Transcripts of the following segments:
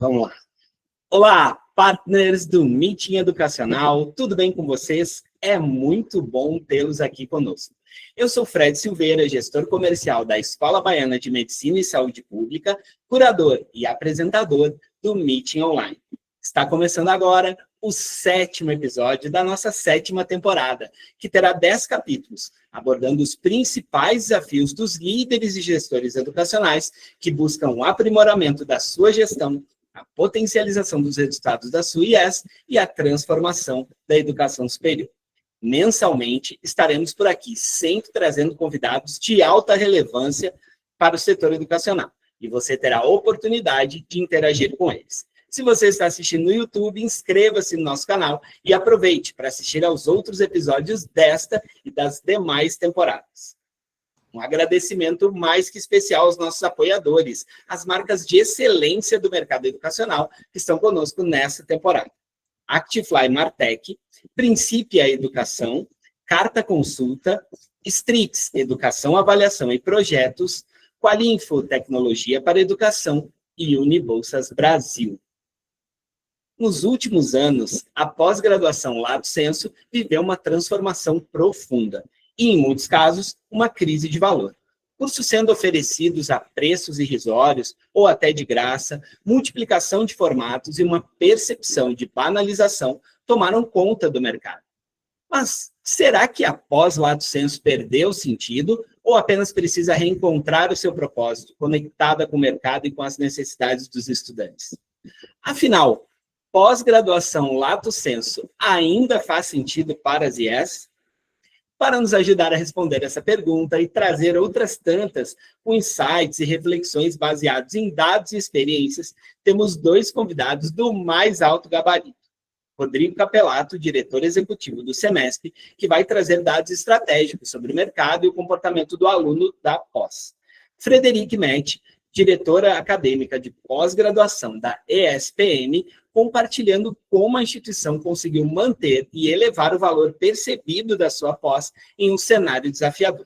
Vamos lá. Olá, partners do Meeting Educacional, tudo bem com vocês? É muito bom tê-los aqui conosco. Eu sou Fred Silveira, gestor comercial da Escola Baiana de Medicina e Saúde Pública, curador e apresentador do Meeting Online. Está começando agora o 7º episódio da nossa 7ª temporada, que terá 10 capítulos, abordando os principais desafios dos líderes e gestores educacionais que buscam o aprimoramento da sua gestão, a potencialização dos resultados da sua IES e a transformação da educação superior. Mensalmente, estaremos por aqui, sempre trazendo convidados de alta relevância para o setor educacional, e você terá a oportunidade de interagir com eles. Se você está assistindo no YouTube, inscreva-se no nosso canal e aproveite para assistir aos outros episódios desta e das demais temporadas. Um agradecimento mais que especial aos nossos apoiadores, as marcas de excelência do mercado educacional que estão conosco nessa temporada. Actifly Martech, Princípia Educação, Carta Consulta, Strix Educação, Avaliação e Projetos, Qualinfo Tecnologia para Educação e Unibolsas Brasil. Nos últimos anos, a pós-graduação Lato Sensu viveu uma transformação profunda e, em muitos casos, uma crise de valor. Cursos sendo oferecidos a preços irrisórios ou até de graça, multiplicação de formatos e uma percepção de banalização tomaram conta do mercado. Mas será que a pós-Lato Sensu perdeu sentido ou apenas precisa reencontrar o seu propósito, conectada com o mercado e com as necessidades dos estudantes? Afinal, pós-graduação Lato Sensu ainda faz sentido para as IES? Para nos ajudar a responder essa pergunta e trazer outras tantas com insights e reflexões baseados em dados e experiências, temos 2 convidados do mais alto gabarito. Rodrigo Capelato, diretor executivo do SEMESP, que vai trazer dados estratégicos sobre o mercado e o comportamento do aluno da pós. Frederic Metti, diretora acadêmica de pós-graduação da ESPM, compartilhando como a instituição conseguiu manter e elevar o valor percebido da sua pós em um cenário desafiador.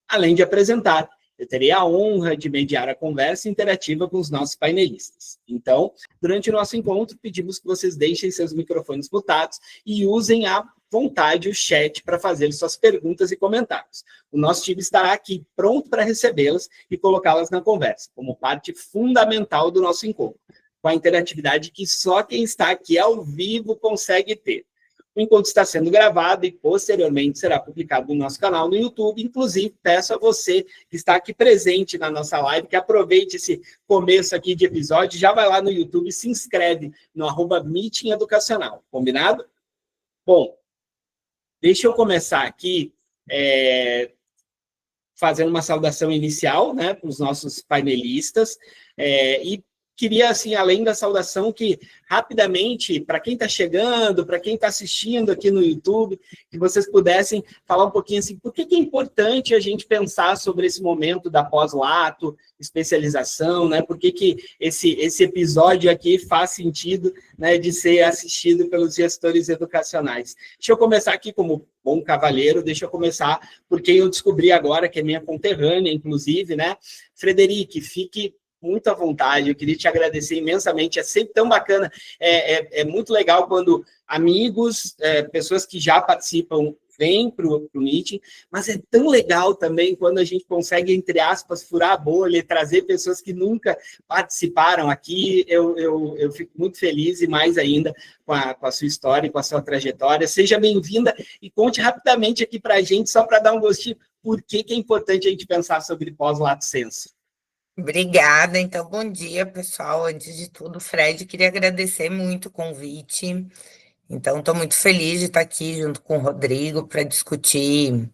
Além de apresentar, eu terei a honra de mediar a conversa interativa com os nossos painelistas. Então, durante o nosso encontro, pedimos que vocês deixem seus microfones mutados e usem à vontade o chat para fazer suas perguntas e comentários. O nosso time estará aqui pronto para recebê-las e colocá-las na conversa, como parte fundamental do nosso encontro, com a interatividade que só quem está aqui ao vivo consegue ter. O encontro está sendo gravado e posteriormente será publicado no nosso canal no YouTube. Inclusive, peço a você que está aqui presente na nossa live, que aproveite esse começo aqui de episódio, já vai lá no YouTube e se inscreve no @Meeting Educacional. Combinado? Bom, deixa eu começar aqui fazendo uma saudação inicial, né, para os nossos painelistas, e queria, assim, além da saudação, que rapidamente, para quem está chegando, para quem está assistindo aqui no YouTube, que vocês pudessem falar um pouquinho assim, por que é importante a gente pensar sobre esse momento da pós-lato, especialização, né? Por que esse episódio aqui faz sentido, né, de ser assistido pelos gestores educacionais. Deixa eu começar aqui como bom cavalheiro, deixa eu começar por quem eu descobri agora, que é minha conterrânea, inclusive, né? Frederic, fique muito à vontade, eu queria te agradecer imensamente, é sempre tão bacana, é muito legal quando amigos, pessoas que já participam, vêm para o Meeting, mas é tão legal também quando a gente consegue, entre aspas, furar a bolha e trazer pessoas que nunca participaram aqui, eu fico muito feliz e mais ainda com a sua história e com a sua trajetória. Seja bem-vinda e conte rapidamente aqui para a gente, só para dar um gostinho, por que é importante a gente pensar sobre pós-Lato Sensu. Obrigada. Então, bom dia, pessoal. Antes de tudo, Fred, queria agradecer muito o convite. Então, estou muito feliz de estar aqui junto com o Rodrigo para discutir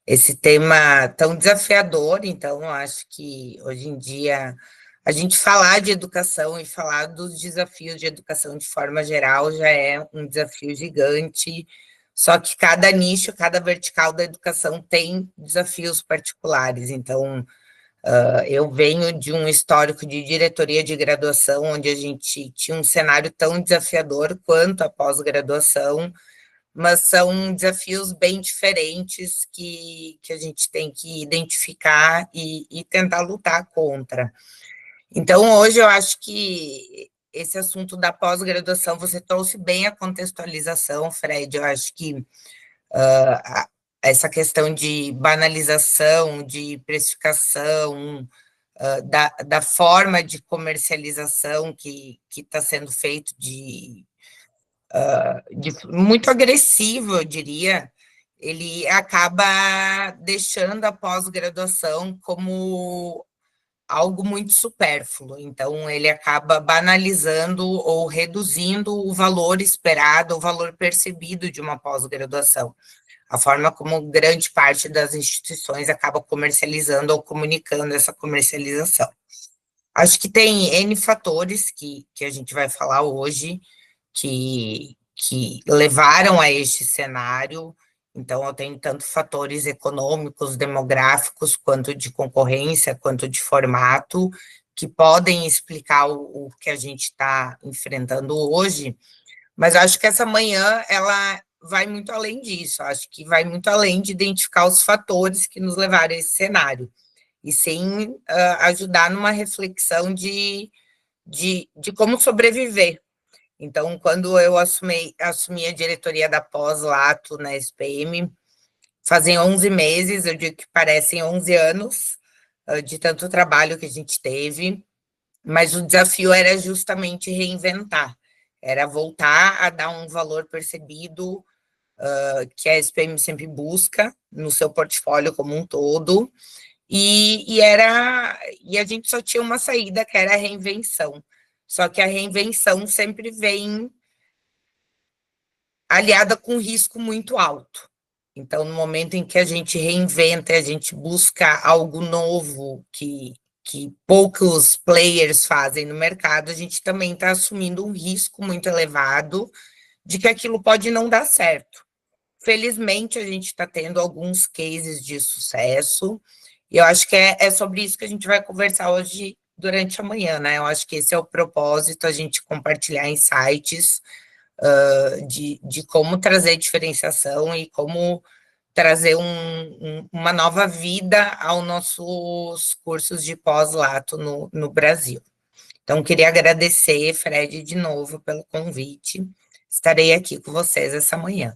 esse tema tão desafiador. Então, acho que hoje em dia a gente falar de educação e falar dos desafios de educação de forma geral já é um desafio gigante. Só que cada nicho, cada vertical da educação tem desafios particulares. Então, eu venho de um histórico de diretoria de graduação, onde a gente tinha um cenário tão desafiador quanto a pós-graduação, mas são desafios bem diferentes que a gente tem que identificar e tentar lutar contra. Então, hoje eu acho que esse assunto da pós-graduação, você trouxe bem a contextualização, Fred. Eu acho que essa questão de banalização, de precificação, da forma de comercialização que está sendo feito de muito agressivo, eu diria, ele acaba deixando a pós-graduação como algo muito supérfluo. Então, ele acaba banalizando ou reduzindo o valor esperado, o valor percebido de uma pós-graduação. A forma como grande parte das instituições acaba comercializando ou comunicando essa comercialização. Acho que tem N fatores que a gente vai falar hoje que levaram a este cenário. Então, eu tenho tanto fatores econômicos, demográficos, quanto de concorrência, quanto de formato, que podem explicar o que a gente está enfrentando hoje, mas eu acho que essa manhã, ela vai muito além disso, eu acho que vai muito além de identificar os fatores que nos levaram a esse cenário, e sim ajudar numa reflexão de como sobreviver. Então, quando eu assumi a diretoria da Pós-Lato na SPM, fazem 11 meses, eu digo que parecem 11 anos de tanto trabalho que a gente teve, mas o desafio era justamente reinventar, era voltar a dar um valor percebido que a SPM sempre busca no seu portfólio como um todo, e a gente só tinha uma saída, que era a reinvenção. Só que a reinvenção sempre vem aliada com risco muito alto. Então, no momento em que a gente reinventa, a gente busca algo novo que poucos players fazem no mercado, a gente também está assumindo um risco muito elevado de que aquilo pode não dar certo. Felizmente, a gente está tendo alguns cases de sucesso, e eu acho que é sobre isso que a gente vai conversar hoje durante a manhã, né? Eu acho que esse é o propósito, a gente compartilhar insights de como trazer diferenciação e como trazer uma nova vida aos nossos cursos de pós-lato no Brasil. Então, queria agradecer, Fred, de novo pelo convite. Estarei aqui com vocês essa manhã.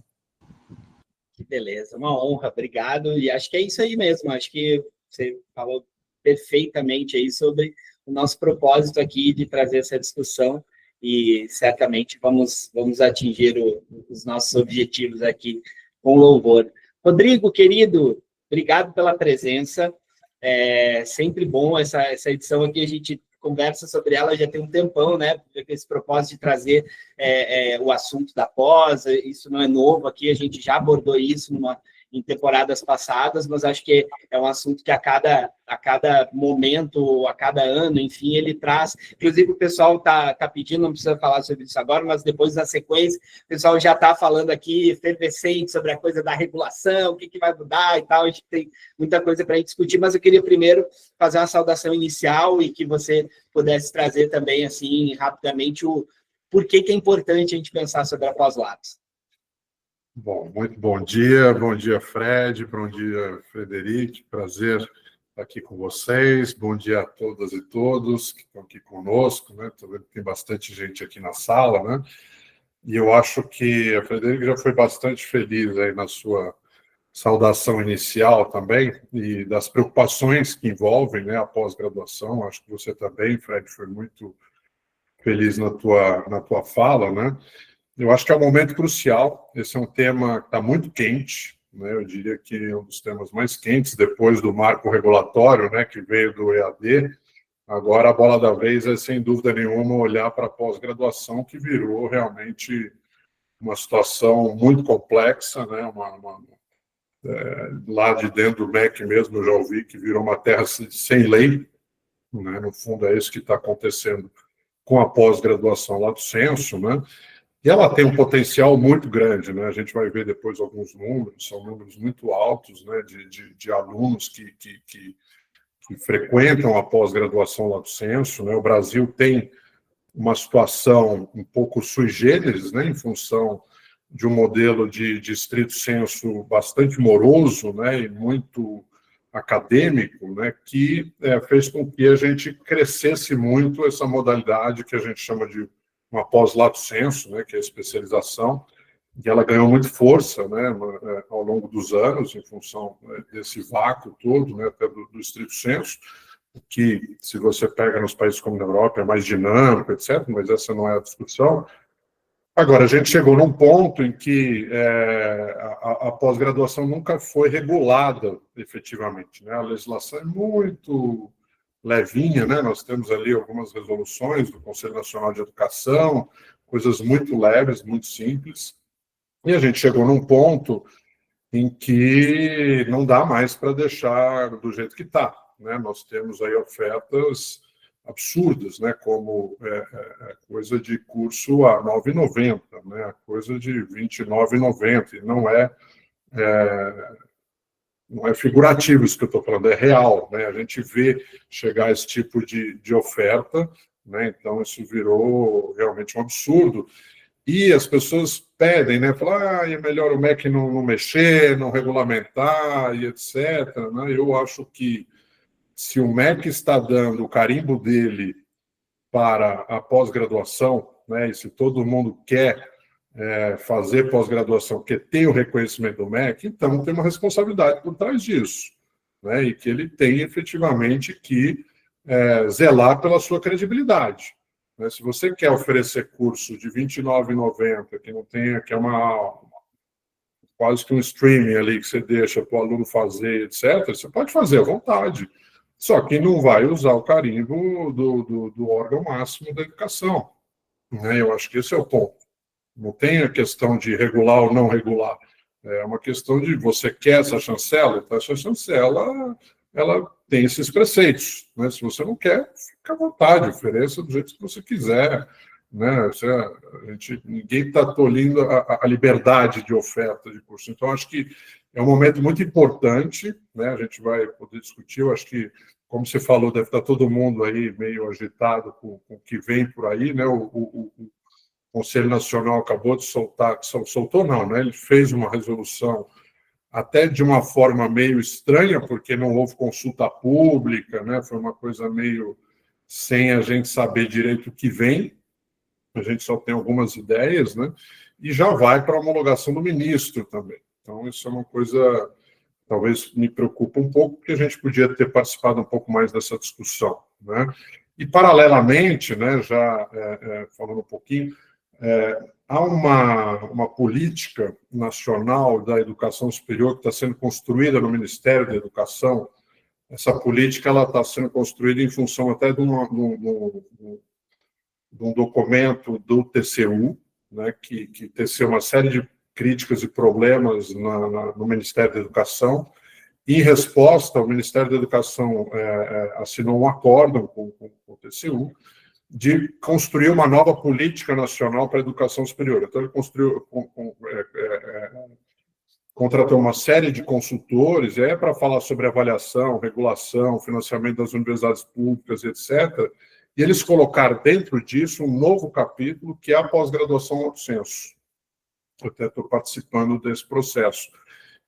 Que beleza, uma honra, obrigado. E acho que é isso aí mesmo, acho que você falou perfeitamente aí sobre o nosso propósito aqui de trazer essa discussão e certamente vamos atingir os nossos objetivos aqui com louvor. Rodrigo, querido, obrigado pela presença. É sempre bom essa edição aqui, a gente conversa sobre ela já tem um tempão, né? Esse propósito de trazer o assunto da pós, isso não é novo aqui, a gente já abordou isso em temporadas passadas, mas acho que é um assunto que a cada momento, a cada ano, enfim, ele traz. Inclusive, o pessoal está pedindo, não precisa falar sobre isso agora, mas depois da sequência, o pessoal já está falando aqui, efervescente, sobre a coisa da regulação, o que vai mudar e tal. A gente tem muita coisa para discutir, mas eu queria primeiro fazer uma saudação inicial e que você pudesse trazer também, assim, rapidamente, o porquê que é importante a gente pensar sobre a pós-lato. Bom, muito bom dia, Fred, bom dia, Frederic, prazer estar aqui com vocês, bom dia a todas e todos que estão aqui conosco, né? Estou vendo que tem bastante gente aqui na sala, né? E eu acho que a Frederic já foi bastante feliz aí na sua saudação inicial também, e das preocupações que envolvem, né, a pós-graduação. Acho que você também, Fred, foi muito feliz na tua fala, né? Eu acho que é um momento crucial. Esse é um tema que está muito quente, né? Eu diria que é um dos temas mais quentes depois do marco regulatório, né, que veio do EAD. Agora, a bola da vez é, sem dúvida nenhuma, olhar para a pós-graduação, que virou realmente uma situação muito complexa, né? Lá de dentro do MEC mesmo, eu já ouvi que virou uma terra sem lei, né? No fundo, é isso que está acontecendo com a pós-graduação lato sensu, né? E ela tem um potencial muito grande, né? A gente vai ver depois alguns números, são números muito altos, né, de alunos que frequentam a pós-graduação lato sensu, né? O Brasil tem uma situação um pouco sui generis, né, em função de um modelo de estrito sensu bastante moroso, né, e muito acadêmico, né, que fez com que a gente crescesse muito essa modalidade que a gente chama de uma pós-lato sensu, né, que é a especialização, e ela ganhou muito força, né, ao longo dos anos, em função desse vácuo todo, né, até do estrito sensu, que, se você pega nos países como na Europa, é mais dinâmico, etc., mas essa não é a discussão. Agora, a gente chegou num ponto em que a pós-graduação nunca foi regulada efetivamente, né? A legislação é muito levinha, né? Nós temos ali algumas resoluções do Conselho Nacional de Educação, coisas muito leves, muito simples, e a gente chegou num ponto em que não dá mais para deixar do jeito que está, né? Nós temos aí ofertas absurdas, né, como coisa de curso a R$ 9,90, né, coisa de R$ 29,90, e não é figurativo isso que eu estou falando, é real, né, a gente vê chegar esse tipo de oferta, né, então isso virou realmente um absurdo, e as pessoas pedem, né, falam, é melhor o MEC não mexer, não regulamentar, e etc., né, eu acho que se o MEC está dando o carimbo dele para a pós-graduação, né, e se todo mundo quer fazer pós-graduação, que tem o reconhecimento do MEC, então tem uma responsabilidade por trás disso, né, e que ele tem efetivamente que zelar pela sua credibilidade. Né, se você quer oferecer curso de R$ 29,90, que não tenha, que é quase que um streaming ali que você deixa para o aluno fazer, etc., você pode fazer à vontade. Só que não vai usar o carimbo do órgão máximo da educação, né? Eu acho que esse é o ponto. Não tem a questão de regular ou não regular. É uma questão de você quer essa chancela, então essa chancela ela tem esses preceitos, né? Se você não quer, fica à vontade, ofereça do jeito que você quiser, né? Ninguém está tolhindo a liberdade de oferta de curso. Então, acho que é um momento muito importante, né? A gente vai poder discutir, eu acho que, como você falou, deve estar todo mundo aí meio agitado com o que vem por aí, né? O Conselho Nacional acabou de soltou não, né? Ele fez uma resolução até de uma forma meio estranha, porque não houve consulta pública, né? Foi uma coisa meio sem a gente saber direito o que vem, a gente só tem algumas ideias, né? E já vai para a homologação do ministro também. Então, isso é uma coisa, talvez me preocupa um pouco, porque a gente podia ter participado um pouco mais dessa discussão, né? E, paralelamente, né, já falando um pouquinho, há uma política nacional da educação superior que está sendo construída no Ministério da Educação. Essa política está sendo construída em função até de um documento do TCU, né, que teceu uma série de críticas e problemas no Ministério da Educação. Em resposta, o Ministério da Educação assinou um acórdão com o TCU de construir uma nova política nacional para a educação superior. Então, ele contratou uma série de consultores, para falar sobre avaliação, regulação, financiamento das universidades públicas, etc., e eles colocaram dentro disso um novo capítulo, que é a pós-graduação lato sensu. Eu até estou participando desse processo.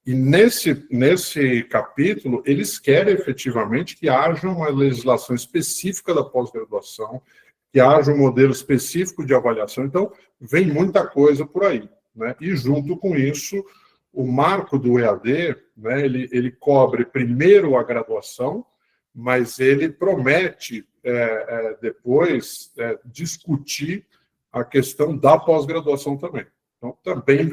E nesse capítulo, eles querem efetivamente que haja uma legislação específica da pós-graduação, que haja um modelo específico de avaliação. Então, vem muita coisa por aí, né? E, junto com isso, o marco do EAD, né, ele cobre primeiro a graduação, mas ele promete depois discutir a questão da pós-graduação também. Então, também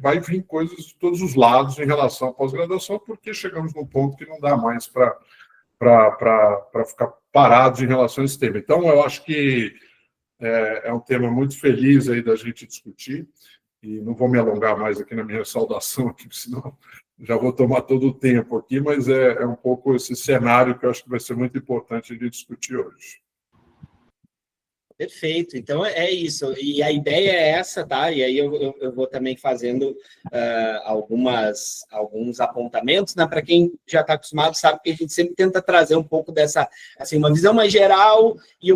vai vir coisas de todos os lados em relação à pós-graduação, porque chegamos num ponto que não dá mais para ficar parados em relação a esse tema. Então, eu acho que é um tema muito feliz aí da gente discutir, e não vou me alongar mais aqui na minha saudação, aqui, senão já vou tomar todo o tempo aqui, mas é um pouco esse cenário que eu acho que vai ser muito importante de discutir hoje. Perfeito, então é isso, e a ideia é essa, tá? E aí eu vou também fazendo alguns apontamentos, né? Para quem já está acostumado, sabe que a gente sempre tenta trazer um pouco dessa, assim, uma visão mais geral e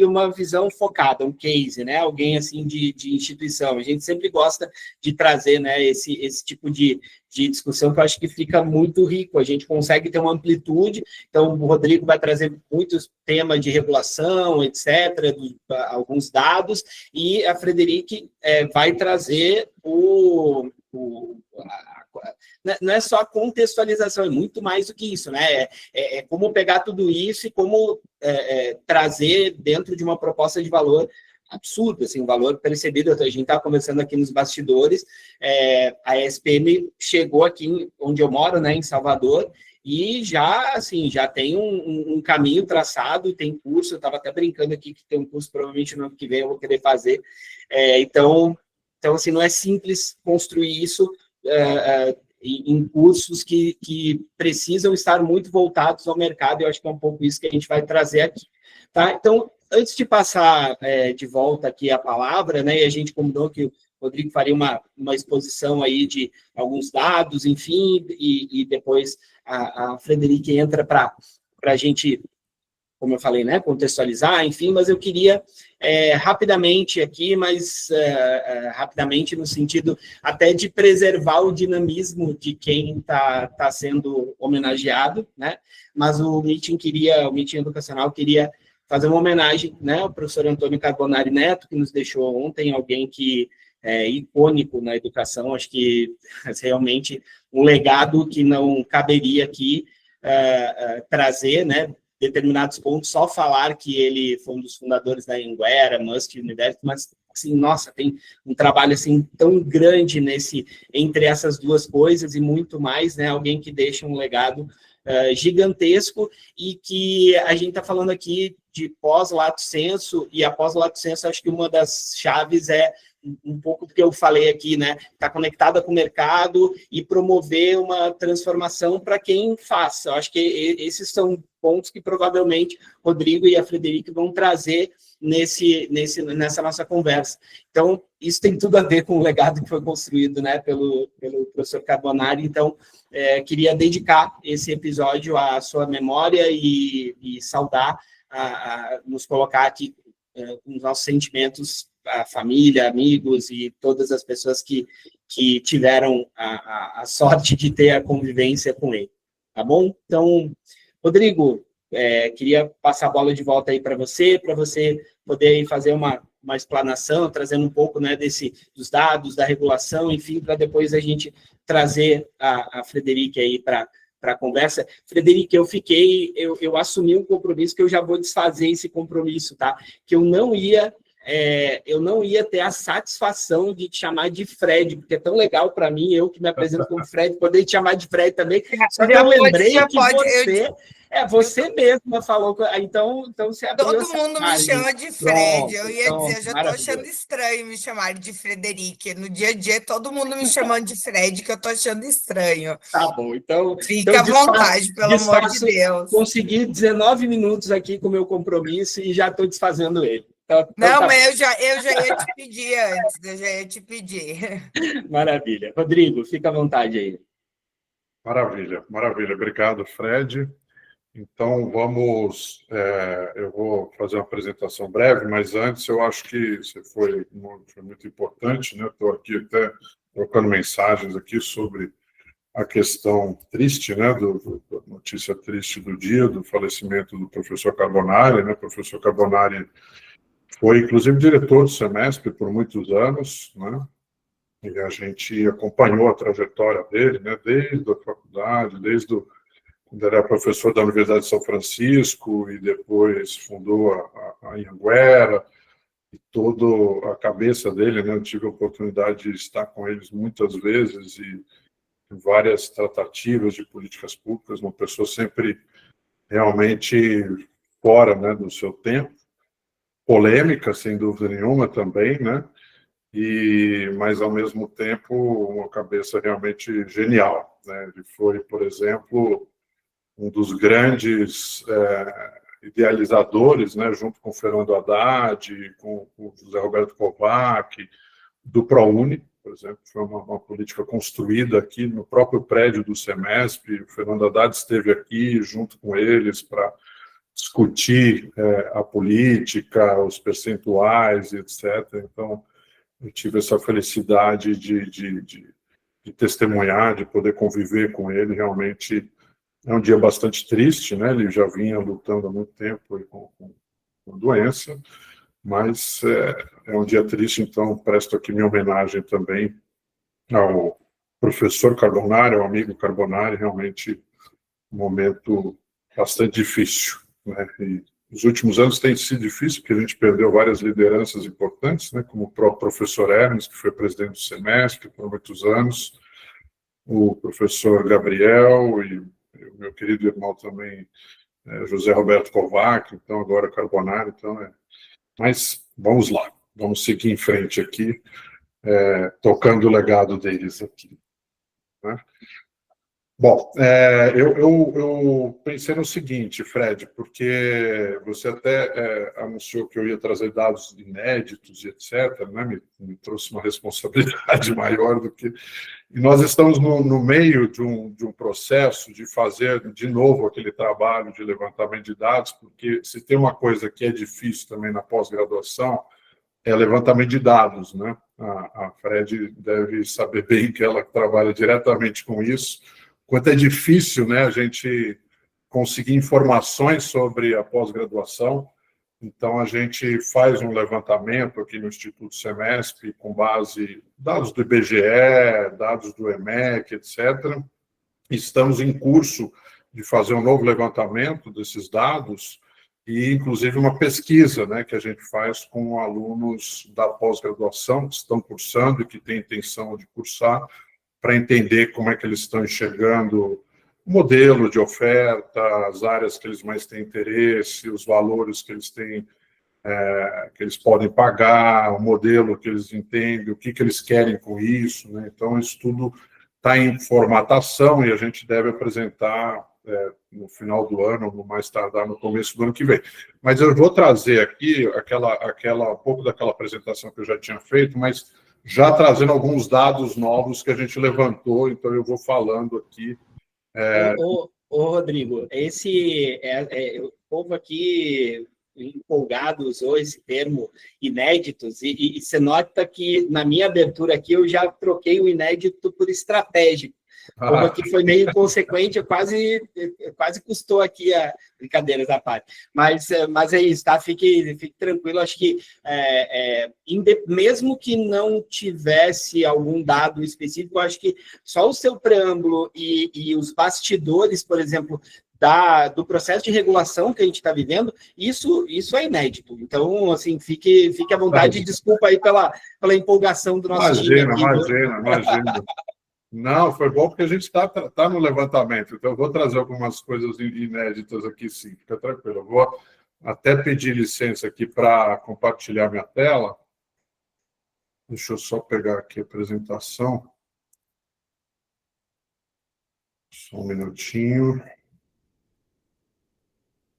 uma visão focada, um case, né? Alguém, assim, de instituição. A gente sempre gosta de trazer, né, esse tipo de discussão que eu acho que fica muito rico, a gente consegue ter uma amplitude, então o Rodrigo vai trazer muitos temas de regulação, etc., alguns dados, e a Frederique vai trazer não é só a contextualização, é muito mais do que isso, né? É como pegar tudo isso e como trazer dentro de uma proposta de valor absurdo, assim, um valor percebido. A gente está conversando aqui nos bastidores, a SPM chegou aqui onde eu moro, né, em Salvador, e já, assim, já tem um caminho traçado, tem curso, eu estava até brincando aqui que tem um curso, provavelmente no ano que vem eu vou querer fazer, então, assim, não é simples construir isso em cursos que precisam estar muito voltados ao mercado, e eu acho que é um pouco isso que a gente vai trazer aqui, tá? Então, antes de passar de volta aqui a palavra, né, e a gente combinou que o Rodrigo faria uma exposição aí de alguns dados, enfim, e depois a Frederique entra para a gente, como eu falei, né, contextualizar, enfim, mas eu queria rapidamente aqui, mas rapidamente no sentido até de preservar o dinamismo de quem está sendo homenageado, né, mas o Meeting Educacional queria fazer uma homenagem, né, ao professor Antônio Carbonari Neto, que nos deixou ontem, alguém que é icônico na educação, acho que realmente um legado que não caberia aqui trazer, né, determinados pontos, só falar que ele foi um dos fundadores da Anhanguera, Musk University, mas, assim, nossa, tem um trabalho, assim, tão grande entre essas duas coisas e muito mais, né, alguém que deixa um legado gigantesco, e que a gente está falando aqui de pós-lato sensu, e a pós-lato sensu, acho que uma das chaves é um pouco do que eu falei aqui, né? Está conectada com o mercado e promover uma transformação para quem faça. Eu acho que esses são pontos que provavelmente Rodrigo e a Frederique vão trazer nessa nossa conversa. Então, isso tem tudo a ver com o legado que foi construído, né, pelo professor Carbonari. Então, queria dedicar esse episódio à sua memória e saudar, nos colocar aqui com os nossos sentimentos, a família, amigos e todas as pessoas que tiveram a sorte de ter a convivência com ele, tá bom? Então, Rodrigo, queria passar a bola de volta aí para você poder aí fazer uma explanação, trazendo um pouco, né, dos dados, da regulação, enfim, para depois a gente trazer a Frederique aí para a conversa. Frederique, eu assumi um compromisso que eu já vou desfazer esse compromisso, tá? Que eu não ia ter a satisfação de te chamar de Fred, porque é tão legal para mim, eu que me apresento como Fred, poder te chamar de Fred também. Só que eu lembrei que você mesma falou, então você abriu todo mundo me chama de Fred. Eu ia dizer, eu já estou achando estranho me chamar de Frederique. No dia a dia, todo mundo me chamando de Fred, que eu estou achando estranho. Tá bom, então... Fica à vontade, pelo amor de Deus. Consegui 19 minutos aqui com o meu compromisso e já estou desfazendo ele. Então, não, mas eu já ia te pedir antes, eu já ia te pedir. Maravilha. Rodrigo, fica à vontade aí. Maravilha. Obrigado, Fred. Então, eu vou fazer uma apresentação breve, mas antes eu acho que você foi muito importante, né? Estou aqui até trocando mensagens aqui sobre a questão triste, né? Da notícia triste do dia, do falecimento do professor Carbonari, né? O professor Carbonari foi, inclusive, diretor do SEMESP por muitos anos, né? E a gente acompanhou a trajetória dele, né? Desde a faculdade, quando ele era professor da Universidade de São Francisco e depois fundou a Anhanguera, e toda a cabeça dele, né? Eu tive a oportunidade de estar com eles muitas vezes e em várias tratativas de políticas públicas, uma pessoa sempre realmente fora, né, do seu tempo, polêmica, sem dúvida nenhuma, também, né? Mas, ao mesmo tempo, uma cabeça realmente genial, né? Ele foi, por exemplo, um dos grandes idealizadores, né, junto com o Fernando Haddad, com o José Roberto Kovac, do ProUni, por exemplo, foi uma política construída aqui no próprio prédio do SEMESP. O Fernando Haddad esteve aqui junto com eles para discutir a política, os percentuais, etc. Então, eu tive essa felicidade de testemunhar, de poder conviver com ele. Realmente é um dia bastante triste, né? Ele já vinha lutando há muito tempo com a doença, mas é um dia triste, então presto aqui minha homenagem também ao professor Carbonari, ao amigo Carbonari. Realmente um momento bastante difícil, né? E os últimos anos têm sido difíceis, porque a gente perdeu várias lideranças importantes, né? Como o próprio professor Hermes, que foi presidente do semestre por muitos anos, o professor Gabriel e o meu querido irmão também, José Roberto Kovac, então agora Carbonari. Então, mas vamos lá, vamos seguir em frente aqui, tocando o legado deles aqui, né? Bom, eu pensei no seguinte, Fred, porque você até anunciou que eu ia trazer dados inéditos e etc., né? Me trouxe uma responsabilidade maior do que... E nós estamos no meio de um processo de fazer de novo aquele trabalho de levantamento de dados, porque se tem uma coisa que é difícil também na pós-graduação, é levantamento de dados, né? A Fred deve saber bem que ela trabalha diretamente com isso, quanto é difícil, né, a gente conseguir informações sobre a pós-graduação. Então, a gente faz um levantamento aqui no Instituto Semesp, com base em dados do IBGE, dados do EMEC, etc. Estamos em curso de fazer um novo levantamento desses dados e, inclusive, uma pesquisa, né, que a gente faz com alunos da pós-graduação que estão cursando e que têm intenção de cursar, para entender como é que eles estão enxergando o modelo de oferta, as áreas que eles mais têm interesse, os valores que eles têm, que eles podem pagar, o modelo que eles entendem, o que eles querem com isso, né? Então, isso tudo está em formatação e a gente deve apresentar no final do ano, no mais tardar no começo do ano que vem. Mas eu vou trazer aqui um pouco daquela apresentação que eu já tinha feito, mas já trazendo alguns dados novos que a gente levantou, então eu vou falando aqui. Rodrigo, o povo aqui empolgado usou esse termo inéditos, e você nota que na minha abertura aqui eu já troquei o inédito por estratégico. O povo aqui foi meio inconsequente, quase custou aqui a brincadeiras à parte. Mas é isso, tá? Fique tranquilo, acho que mesmo que não tivesse algum dado específico, acho que só o seu preâmbulo e os bastidores, por exemplo, do processo de regulação que a gente está vivendo, isso é inédito. Então, assim, fique à vontade, desculpa aí pela empolgação do nosso time. Imagina. Não, foi bom porque a gente está no levantamento, então eu vou trazer algumas coisas inéditas aqui, sim, fica tranquilo. Eu vou até pedir licença aqui para compartilhar minha tela. Deixa eu só pegar aqui a apresentação. Só um minutinho.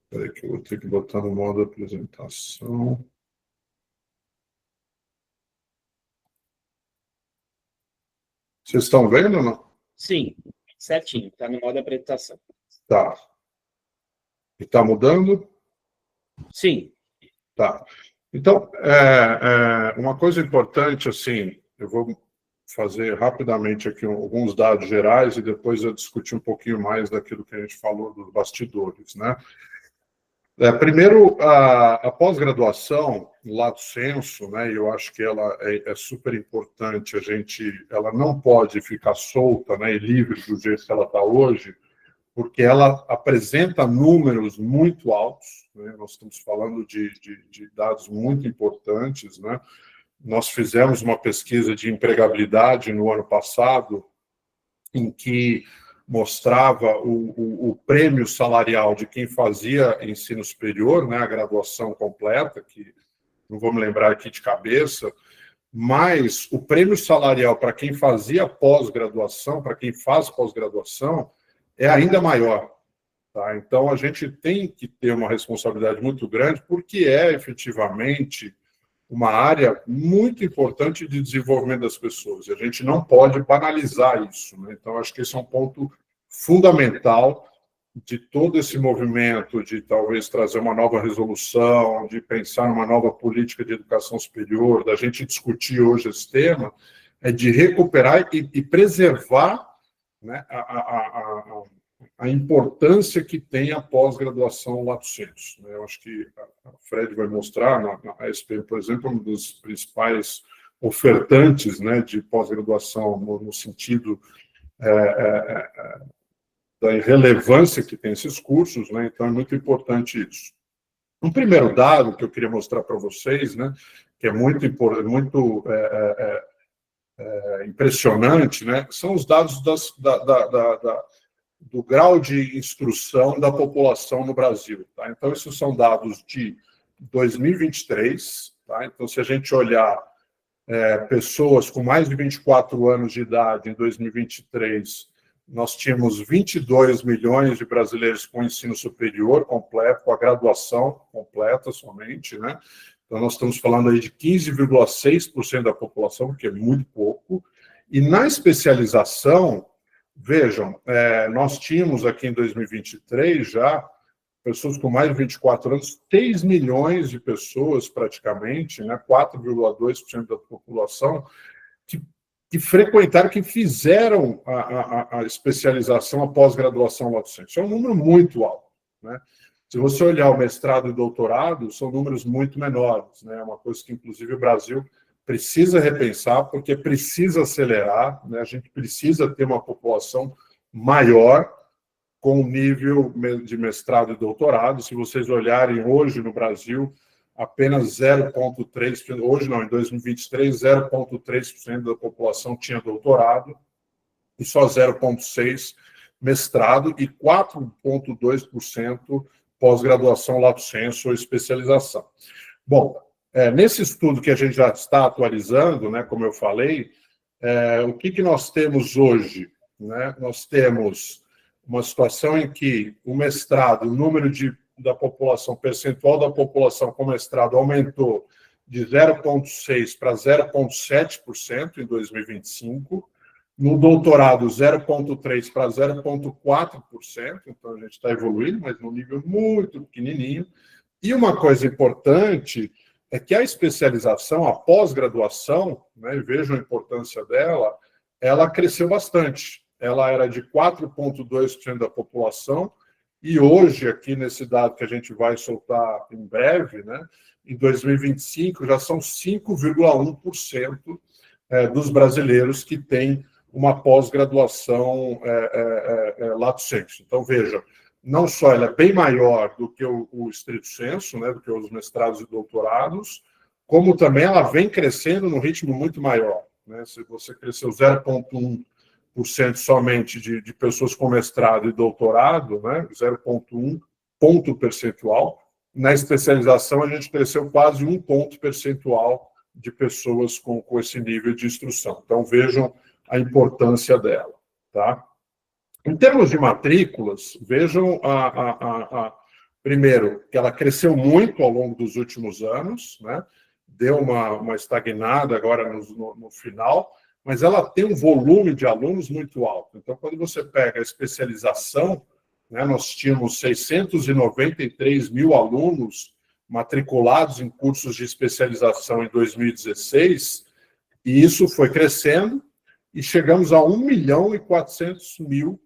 Espera aí que eu vou ter que botar no modo apresentação. Vocês estão vendo ou não? Sim, certinho, está no modo apresentação. Tá. E está mudando? Sim. Tá. Então, uma coisa importante, assim, eu vou fazer rapidamente aqui alguns dados gerais e depois eu discutir um pouquinho mais daquilo que a gente falou dos bastidores, né? Primeiro, a pós-graduação, lato sensu, né, eu acho que ela é super importante, ela não pode ficar solta, né, e livre do jeito que ela está hoje, porque ela apresenta números muito altos, né, nós estamos falando de dados muito importantes, né? Nós fizemos uma pesquisa de empregabilidade no ano passado, em que mostrava o prêmio salarial de quem fazia ensino superior, né, a graduação completa, que não vou me lembrar aqui de cabeça, mas o prêmio salarial para quem fazia pós-graduação, para quem faz pós-graduação, é ainda maior. Tá? Então, a gente tem que ter uma responsabilidade muito grande, porque é efetivamente uma área muito importante de desenvolvimento das pessoas. E a gente não pode banalizar isso, né? Então, acho que esse é um ponto fundamental de todo esse movimento de talvez trazer uma nova resolução, de pensar numa nova política de educação superior, da gente discutir hoje esse tema, é de recuperar e preservar, né, a importância que tem a pós-graduação lato sensu. Eu acho que a Fred vai mostrar, na SPM, por exemplo, um dos principais ofertantes, né, de pós-graduação no sentido da relevância que tem esses cursos, né, então é muito importante isso. Um primeiro dado que eu queria mostrar para vocês, né, que é muito impressionante, né, são os dados do grau de instrução da população no Brasil. Tá? Então, esses são dados de 2023. Tá? Então, se a gente olhar pessoas com mais de 24 anos de idade em 2023, nós tínhamos 22 milhões de brasileiros com ensino superior completo, com a graduação completa somente, né? Então, nós estamos falando aí de 15,6% da população, que é muito pouco. E na especialização, vejam, nós tínhamos aqui em 2023 já pessoas com mais de 24 anos, 3 milhões de pessoas praticamente, né, 4,2% da população, que frequentaram, que fizeram a especialização, a pós-graduação lato sensu. É um número muito alto, né? Se você olhar o mestrado e doutorado, são números muito menores, né? É uma coisa que, inclusive, o Brasil precisa repensar, porque precisa acelerar, né? A gente precisa ter uma população maior com nível de mestrado e doutorado. Se vocês olharem hoje no Brasil, apenas 0,3%, hoje não, em 2023, 0,3% da população tinha doutorado e só 0,6% mestrado e 4,2% pós-graduação lato sensu ou especialização. Bom, nesse estudo que a gente já está atualizando, né, como eu falei, o que nós temos hoje? Né? Nós temos uma situação em que o mestrado, o número da população, percentual da população com mestrado aumentou de 0,6% para 0,7% em 2025, no doutorado 0,3% para 0,4%, então a gente está evoluindo, mas num nível muito pequenininho. E uma coisa importante é que a especialização, a pós-graduação, né, vejam a importância dela, ela cresceu bastante. Ela era de 4,2% da população, e hoje, aqui nesse dado que a gente vai soltar em breve, né, em 2025, já são 5,1% dos brasileiros que têm uma pós-graduação lato sensu. Então, veja, não só ela é bem maior do que o stricto sensu, né, do que os mestrados e doutorados, como também ela vem crescendo num ritmo muito maior. Né? Se você cresceu 0,1% somente de pessoas com mestrado e doutorado, né, 0,1 ponto percentual, na especialização a gente cresceu quase 1 ponto percentual de pessoas com esse nível de instrução. Então, vejam a importância dela. Tá? Em termos de matrículas, vejam, primeiro, que ela cresceu muito ao longo dos últimos anos, né? Deu uma estagnada agora no final, mas ela tem um volume de alunos muito alto. Então, quando você pega a especialização, né, nós tínhamos 693 mil alunos matriculados em cursos de especialização em 2016, e isso foi crescendo, e chegamos a 1.400.000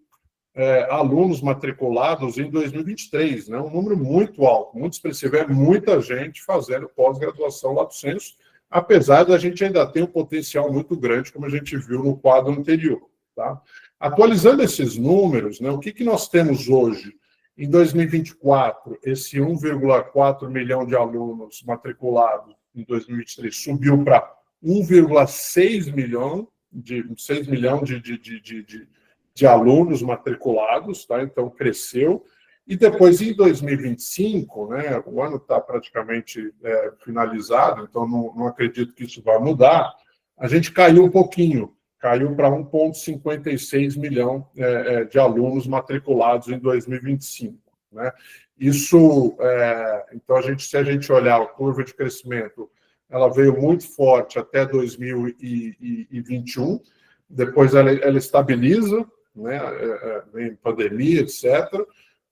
alunos matriculados em 2023, né? Um número muito alto, muito expressivo. É muita gente fazendo pós-graduação lato sensu, apesar da gente ainda ter um potencial muito grande, como a gente viu no quadro anterior. Tá? Atualizando esses números, né, o que nós temos hoje? Em 2024, esse 1,4 milhão de alunos matriculados em 2023 subiu para 1,6 milhão de alunos matriculados, tá? Então cresceu. E depois, em 2025, né, o ano está praticamente finalizado, então não acredito que isso vai mudar, a gente caiu um pouquinho, caiu para 1,56 milhão de alunos matriculados em 2025. Né? Isso, então, se a gente olhar a curva de crescimento, ela veio muito forte até 2021, depois ela estabiliza, né, em pandemia, etc.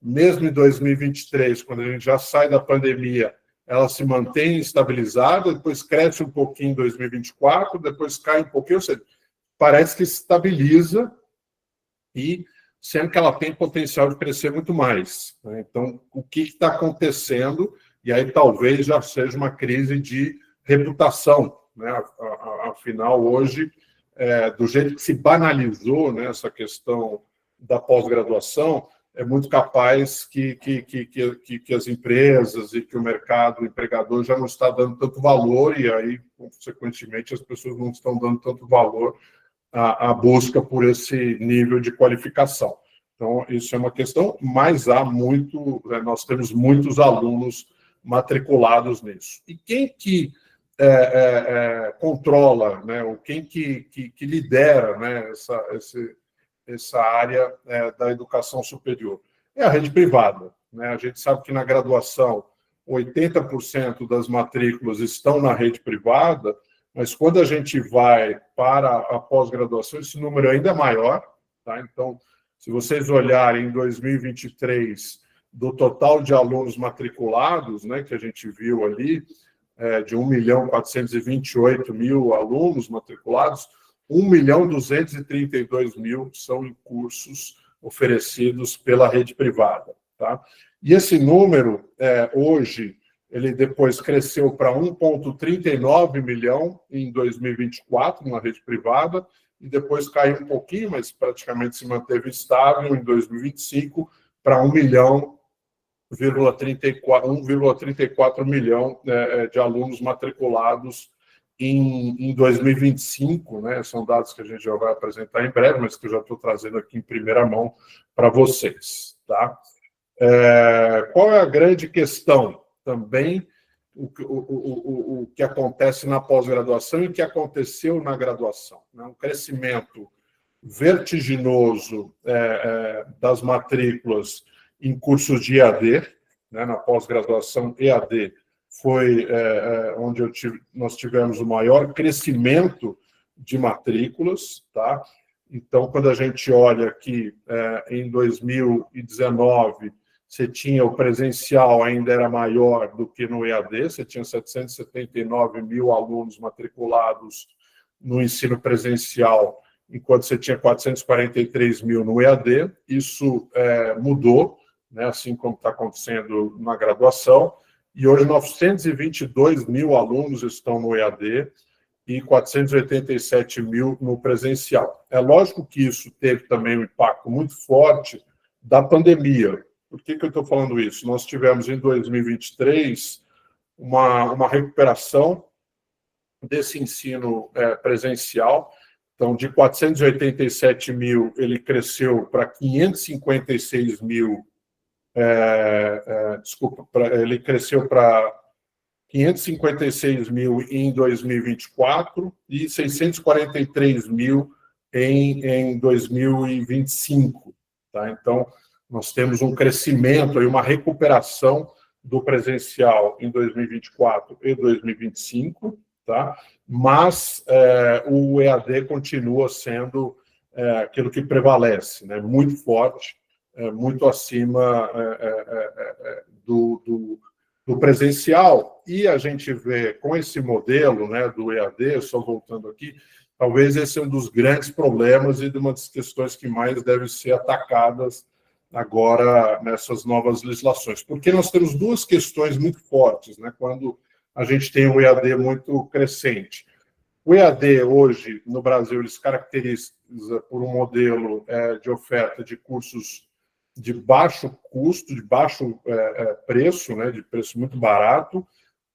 Mesmo em 2023, quando a gente já sai da pandemia, ela se mantém estabilizada, depois cresce um pouquinho em 2024, depois cai um pouquinho, ou seja, parece que estabiliza, e sendo que ela tem potencial de crescer muito mais, né? Então, o que está acontecendo? E aí talvez já seja uma crise de reputação, né? Afinal, hoje, do jeito que se banalizou, né, essa questão da pós-graduação, é muito capaz que as empresas e que o mercado o empregador já não está dando tanto valor, e aí, consequentemente, as pessoas não estão dando tanto valor à busca por esse nível de qualificação. Então, isso é uma questão, mas nós temos muitos alunos matriculados nisso. E quem que controla, né, ou quem que lidera, né, essa área da educação superior? É a rede privada, né? A gente sabe que na graduação 80% das matrículas estão na rede privada, mas quando a gente vai para a pós-graduação, esse número ainda é maior, tá? Então, se vocês olharem em 2023, do total de alunos matriculados, né, que a gente viu ali, de 1.428.000 alunos matriculados, 1.232.000 são em cursos oferecidos pela rede privada, tá? E esse número, hoje, ele depois cresceu para 1,39 milhão em 2024, na rede privada, e depois caiu um pouquinho, mas praticamente se manteve estável em 2025, para 1,34 milhão de alunos matriculados em 2025, né? São dados que a gente já vai apresentar em breve, mas que eu já estou trazendo aqui em primeira mão para vocês, tá? Qual é a grande questão? Também o que acontece na pós-graduação e o que aconteceu na graduação, né? Um crescimento vertiginoso das matrículas em cursos de EAD, né? Na pós-graduação EAD foi onde nós tivemos o maior crescimento de matrículas, tá? Então, quando a gente olha aqui, em 2019, você tinha o presencial, ainda era maior do que no EAD, você tinha 779.000 alunos matriculados no ensino presencial, enquanto você tinha 443.000 no EAD. Isso mudou, né, assim como está acontecendo na graduação, e hoje 922.000 alunos estão no EAD e 487.000 no presencial. É lógico que isso teve também um impacto muito forte da pandemia. Por que eu estou falando isso? Nós tivemos em 2023 uma recuperação desse ensino presencial. Então, de 487.000, ele cresceu para 556.000. Ele cresceu para 556.000 em 2024 e 643.000 em 2025. Tá? Então, nós temos um crescimento e uma recuperação do presencial em 2024 e 2025, tá? Mas o EAD continua sendo aquilo que prevalece, né? Muito forte, muito acima do presencial. E a gente vê com esse modelo, né, do EAD, só voltando aqui, talvez esse é um dos grandes problemas e de uma das questões que mais devem ser atacadas agora nessas novas legislações. Porque nós temos duas questões muito fortes, né, quando a gente tem um EAD muito crescente. O EAD, hoje, no Brasil, ele se caracteriza por um modelo de oferta de cursos de baixo custo, de baixo preço, né, de preço muito barato,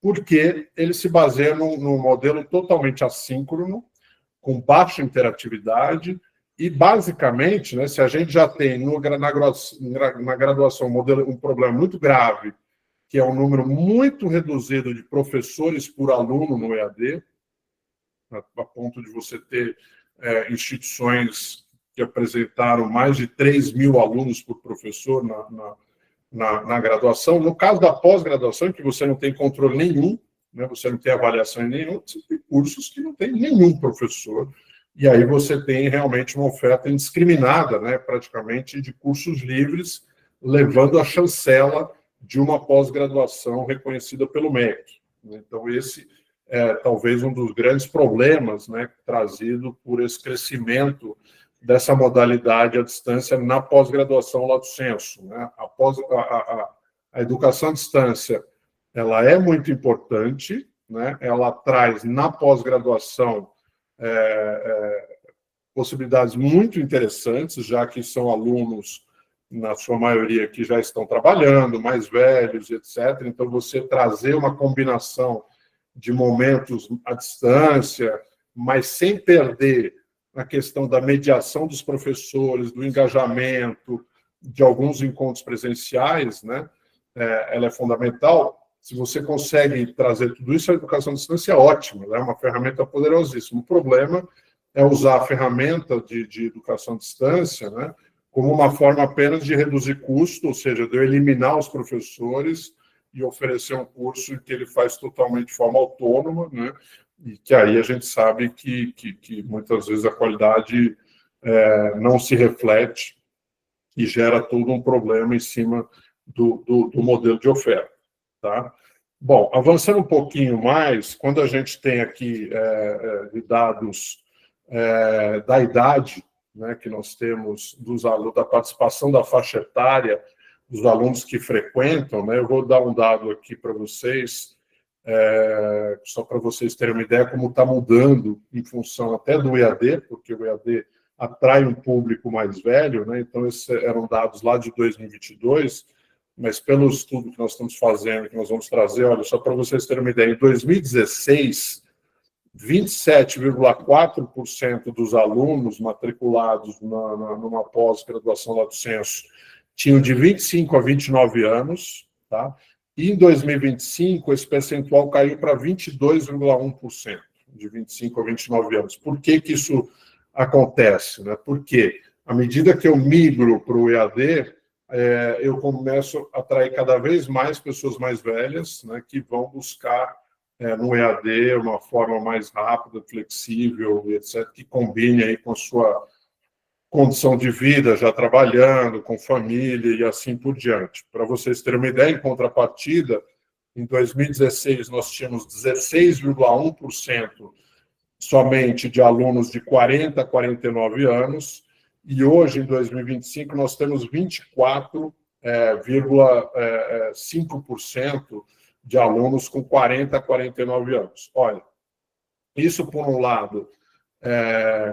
porque ele se baseia num modelo totalmente assíncrono, com baixa interatividade, e, basicamente, né, se a gente já tem na graduação um problema muito grave, que é um número muito reduzido de professores por aluno no EAD, a ponto de você ter instituições que apresentaram mais de 3.000 alunos por professor na graduação. No caso da pós-graduação, em que você não tem controle nenhum, né, você não tem avaliação em nenhum, você tem cursos que não tem nenhum professor, e aí você tem realmente uma oferta indiscriminada, né, praticamente, de cursos livres, levando a chancela de uma pós-graduação reconhecida pelo MEC. Então, esse é talvez um dos grandes problemas, né, trazido por esse crescimento dessa modalidade à distância na pós-graduação lato sensu, né? A educação à distância, ela é muito importante, né? Ela traz na pós-graduação possibilidades muito interessantes, já que são alunos, na sua maioria, que já estão trabalhando, mais velhos, etc. Então, você trazer uma combinação de momentos à distância, mas sem perder a questão da mediação dos professores, do engajamento, de alguns encontros presenciais, né? Ela é fundamental. Se você consegue trazer tudo isso, a educação à distância é ótima, é uma ferramenta poderosíssima. O problema é usar a ferramenta de educação à distância, né, como uma forma apenas de reduzir custo, ou seja, de eu eliminar os professores e oferecer um curso que ele faz totalmente de forma autônoma, né, e que aí a gente sabe que muitas vezes a qualidade não se reflete e gera todo um problema em cima do modelo de oferta. Tá? Bom, avançando um pouquinho mais, quando a gente tem aqui dados da idade, né, que nós temos dos alunos, da participação da faixa etária dos alunos que frequentam, né, eu vou dar um dado aqui para vocês, só para vocês terem uma ideia como está mudando em função até do EAD, porque o EAD atrai um público mais velho, né, então esses eram dados lá de 2022, mas pelo estudo que nós estamos fazendo, que nós vamos trazer, olha, só para vocês terem uma ideia, em 2016, 27,4% dos alunos matriculados numa pós-graduação lato sensu tinham de 25 a 29 anos, tá? E em 2025, esse percentual caiu para 22,1%, de 25 a 29 anos. Por que isso acontece? Né? Porque, à medida que eu migro para o EAD, eu começo a atrair cada vez mais pessoas mais velhas, né, que vão buscar no EAD uma forma mais rápida, flexível, etc., que combine aí com a sua condição de vida, já trabalhando, com família e assim por diante. Para vocês terem uma ideia, em contrapartida, em 2016 nós tínhamos 16,1% somente de alunos de 40 a 49 anos, e hoje, em 2025, nós temos 24,5% de alunos com 40 a 49 anos. Olha, isso, por um lado,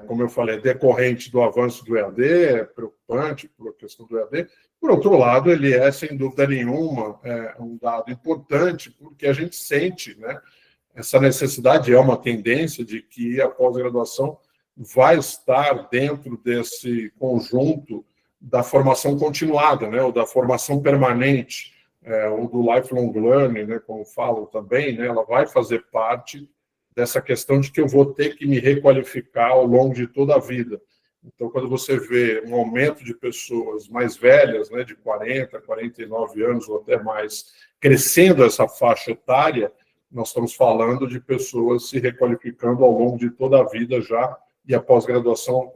como eu falei, é decorrente do avanço do EAD, é preocupante por a questão do EAD. Por outro lado, ele é, sem dúvida nenhuma, um dado importante, porque a gente sente, né, essa necessidade, é uma tendência de que a pós-graduação vai estar dentro desse conjunto da formação continuada, né, ou da formação permanente, ou do lifelong learning, né, como falam também, né, ela vai fazer parte dessa questão de que eu vou ter que me requalificar ao longo de toda a vida. Então, quando você vê um aumento de pessoas mais velhas, né, de 40, 49 anos ou até mais, crescendo essa faixa etária, nós estamos falando de pessoas se requalificando ao longo de toda a vida já, e a pós-graduação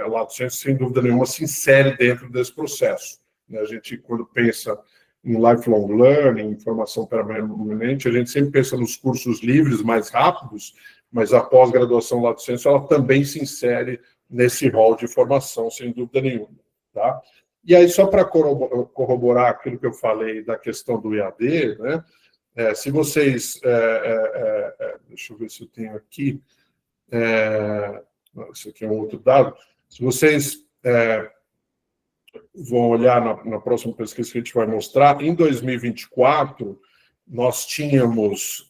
lato sensu, sem dúvida nenhuma, se insere dentro desse processo. A gente, quando pensa em lifelong learning, em formação permanente, a gente sempre pensa nos cursos livres, mais rápidos, mas a pós-graduação lato sensu, ela também se insere nesse rol de formação, sem dúvida nenhuma. Tá? E aí, só para corroborar aquilo que eu falei da questão do EAD, né, se vocês... deixa eu ver se eu tenho aqui... Isso aqui é um outro dado. Se vocês vão olhar na próxima pesquisa que a gente vai mostrar, em 2024, nós tínhamos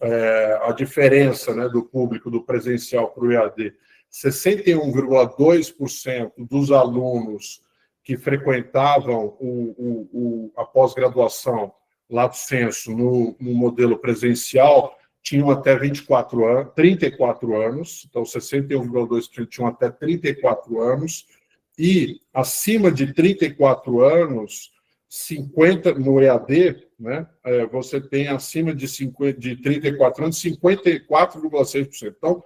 a diferença, né, do público do presencial para o EAD. 61,2% dos alunos que frequentavam a pós-graduação lato sensu no modelo presencial tinham até 34 anos, então 61,2% tinham até 34 anos, e acima de 34 anos, 50 no EAD, né, você tem acima de 34 anos, 54,6%. Então,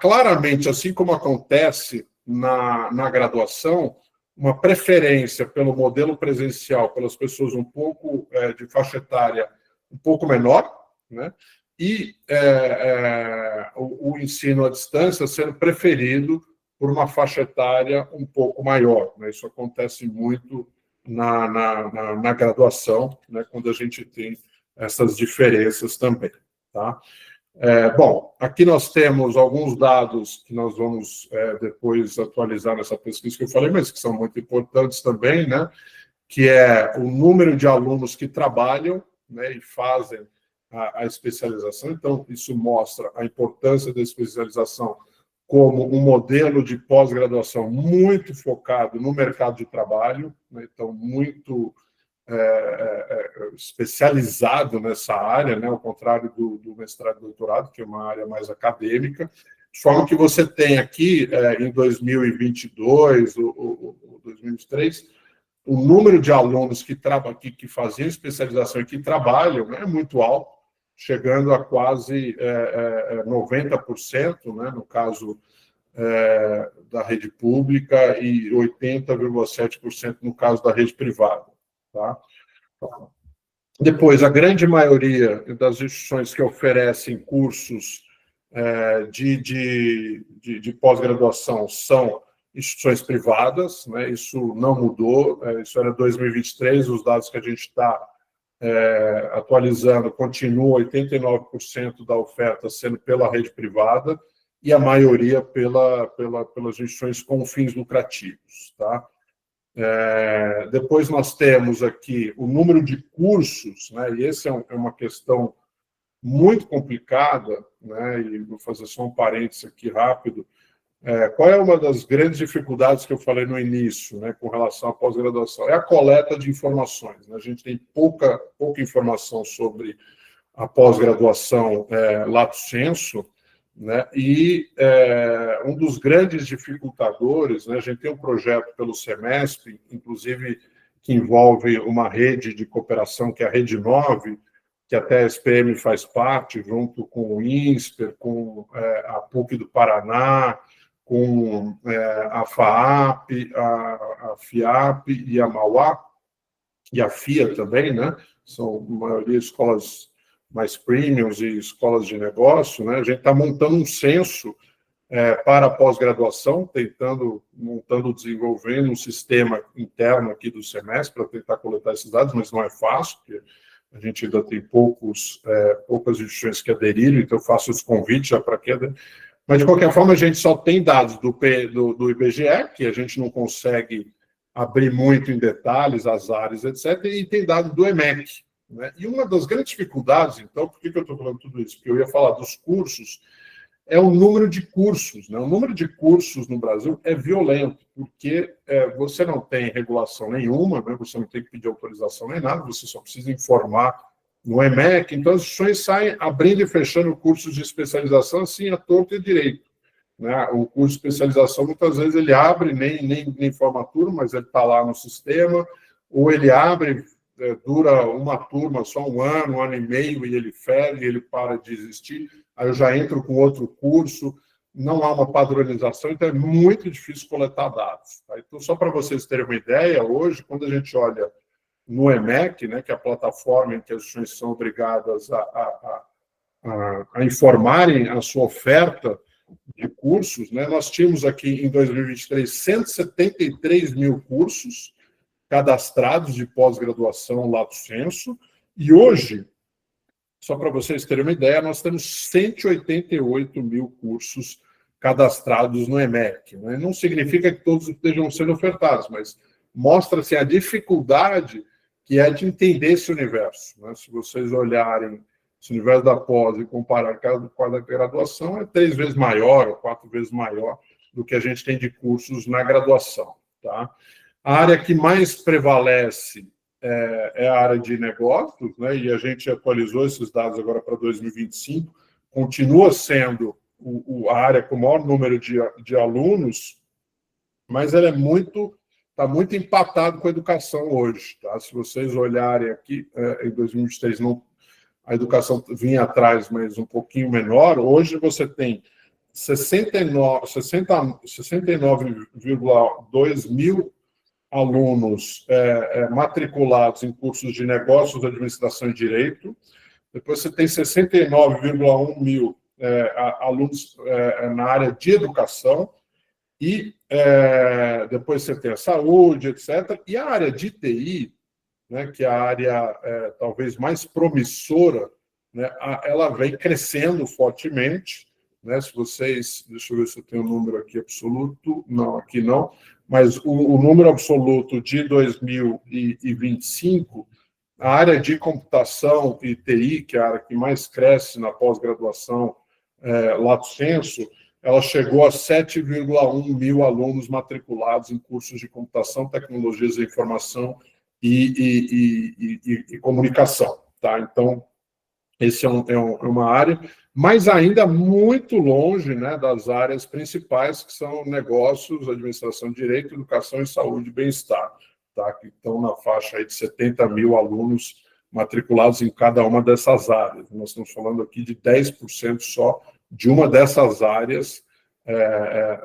claramente, assim como acontece na graduação, uma preferência pelo modelo presencial, pelas pessoas um pouco de faixa etária um pouco menor, né? E o ensino à distância sendo preferido por uma faixa etária um pouco maior, né? Isso acontece muito na graduação, né? Quando a gente tem essas diferenças também, tá? Bom, aqui nós temos alguns dados que nós vamos depois atualizar nessa pesquisa que eu falei, mas que são muito importantes também, né? Que é o número de alunos que trabalham, né, e fazem a especialização. Então, isso mostra a importância da especialização como um modelo de pós-graduação muito focado no mercado de trabalho, né? Então, muito especializado nessa área, né, ao contrário do mestrado e doutorado, que é uma área mais acadêmica, de forma que você tem aqui, em 2022 ou 2023, o número de alunos que faziam especialização e que trabalham, né, é muito alto, chegando a quase 90%, né, no caso da rede pública, e 80,7% no caso da rede privada. Tá? Depois, a grande maioria das instituições que oferecem cursos de pós-graduação são instituições privadas, né? Isso não mudou, isso era 2023, os dados que a gente está atualizando continuam 89% da oferta sendo pela rede privada e a maioria pelas instituições com fins lucrativos. Tá? Depois nós temos aqui o número de cursos, né? E essa é uma questão muito complicada, né? E vou fazer só um parênteses aqui rápido. Qual é uma das grandes dificuldades que eu falei no início, né, com relação à pós-graduação? É a coleta de informações, né? A gente tem pouca informação sobre a pós-graduação lato sensu, né? E um dos grandes dificultadores, né, a gente tem um projeto pelo Semesp, inclusive que envolve uma rede de cooperação, que é a Rede 9, que até a SPM faz parte, junto com o INSPER, com a PUC do Paraná, com a FAAP, a FIAP e a Mauá, e a FIA também, né? São, a maioria, escolas mais premiums e escolas de negócio, né? A gente está montando um censo para a pós-graduação, desenvolvendo um sistema interno aqui do semestre para tentar coletar esses dados, mas não é fácil, porque a gente ainda tem poucas instituições que aderiram, então eu faço esse convite já para que... Mas, de qualquer forma, a gente só tem dados do IBGE, que a gente não consegue abrir muito em detalhes as áreas, etc., e tem dados do EMEC. Né? E uma das grandes dificuldades, então, por que eu estou falando tudo isso? Porque eu ia falar dos cursos, é o número de cursos. Né? O número de cursos no Brasil é violento, porque você não tem regulação nenhuma, né? Você não tem que pedir autorização nem nada, você só precisa informar no EMEC, então as instituições saem abrindo e fechando cursos de especialização assim, a torto e direito. Né? O curso de especialização, muitas vezes, ele abre, nem formatura, mas ele está lá no sistema, ou ele abre, dura uma turma, só um ano e meio, e ele fecha, e ele para de existir, aí eu já entro com outro curso, não há uma padronização, então é muito difícil coletar dados. Tá? Então, só para vocês terem uma ideia, hoje, quando a gente olha no EMEC, né, que é a plataforma em que as instituições são obrigadas a informarem a sua oferta de cursos, né, nós tínhamos aqui em 2023 173 mil cursos cadastrados de pós-graduação lato sensu, e hoje, só para vocês terem uma ideia, nós temos 188 mil cursos cadastrados no EMEC. Né? Não significa que todos estejam sendo ofertados, mas mostra-se a dificuldade que é de entender esse universo. Né? Se vocês olharem esse universo da pós e comparar com a da graduação, é 3 vezes maior ou 4 vezes maior do que a gente tem de cursos na graduação. Tá? A área que mais prevalece é a área de negócios, né? E a gente atualizou esses dados agora para 2025, continua sendo a área com o maior número de alunos, mas ela está muito empatado com a educação hoje. Tá? Se vocês olharem aqui, em 2023, a educação vinha atrás, mas um pouquinho menor. Hoje você tem 69,2 mil alunos matriculados em cursos de negócios, administração e direito. Depois você tem 69,1 mil alunos na área de educação. E depois você tem a saúde, etc. E a área de TI, né, que é a área talvez mais promissora, né, ela vem crescendo fortemente. Né, se vocês... Deixa eu ver se eu tenho o número aqui absoluto. Não, aqui não. Mas o número absoluto de 2025, a área de computação e TI, que é a área que mais cresce na pós-graduação lato sensu, ela chegou a 7,1 mil alunos matriculados em cursos de computação, tecnologias da informação e comunicação. Tá? Então, esse é uma área, mas ainda muito longe, né, das áreas principais, que são negócios, administração de direito, educação e saúde e bem-estar, tá? Que estão na faixa aí de 70 mil alunos matriculados em cada uma dessas áreas. Nós estamos falando aqui de 10% só de uma dessas áreas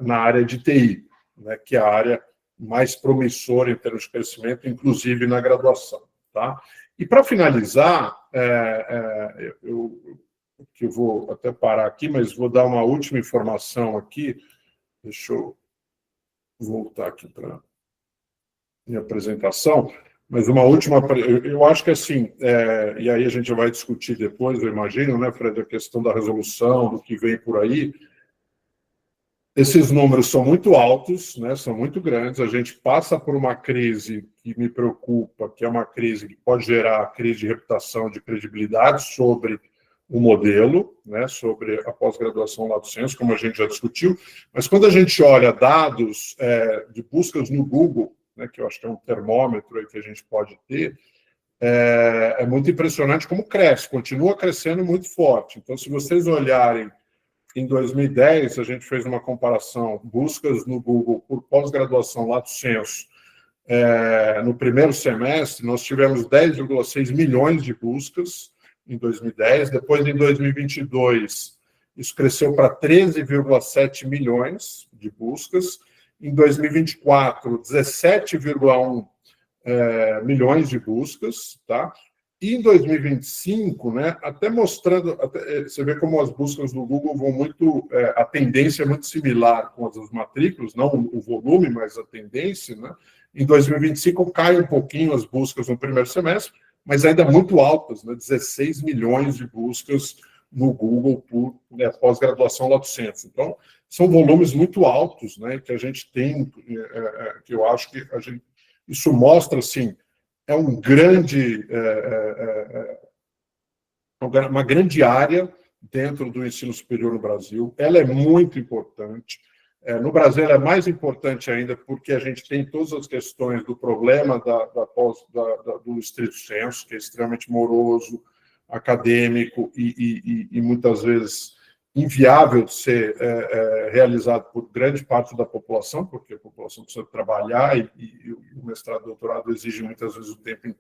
na área de TI, né, que é a área mais promissora em termos de crescimento, inclusive na graduação. Tá? E, para finalizar, eu vou até parar aqui, mas vou dar uma última informação aqui. Deixa eu voltar aqui para minha apresentação. Mas uma última... Eu acho que, assim, e aí a gente vai discutir depois, eu imagino, né, Fred, a questão da resolução, do que vem por aí. Esses números são muito altos, né, são muito grandes. A gente passa por uma crise que me preocupa, que é uma crise que pode gerar crise de reputação, de credibilidade sobre o modelo, né, sobre a pós-graduação lato sensu, como a gente já discutiu. Mas quando a gente olha dados de buscas no Google, né, que eu acho que é um termômetro aí que a gente pode ter, é muito impressionante como cresce, continua crescendo muito forte. Então, se vocês olharem, em 2010, a gente fez uma comparação, buscas no Google por pós-graduação lato sensu. No primeiro semestre, nós tivemos 10,6 milhões de buscas em 2010. Depois, em 2022, isso cresceu para 13,7 milhões de buscas. Em 2024, 17,1 milhões de buscas, tá? E em 2025, né, até mostrando, você vê como as buscas do Google vão muito, a tendência é muito similar com as das matrículas, não o volume, mas a tendência, né? Em 2025 cai um pouquinho as buscas no primeiro semestre, mas ainda muito altas, né? 16 milhões de buscas no Google por pós-graduação lato sensu. Então, são volumes muito altos, né, que a gente tem, que eu acho que isso mostra, assim, uma grande área dentro do ensino superior no Brasil. Ela é muito importante. No Brasil, ela é mais importante ainda porque a gente tem todas as questões do problema do estrito sensu, que é extremamente moroso, acadêmico e muitas vezes inviável de ser realizado por grande parte da população, porque a população precisa trabalhar e o mestrado e o doutorado exige muitas vezes o tempo de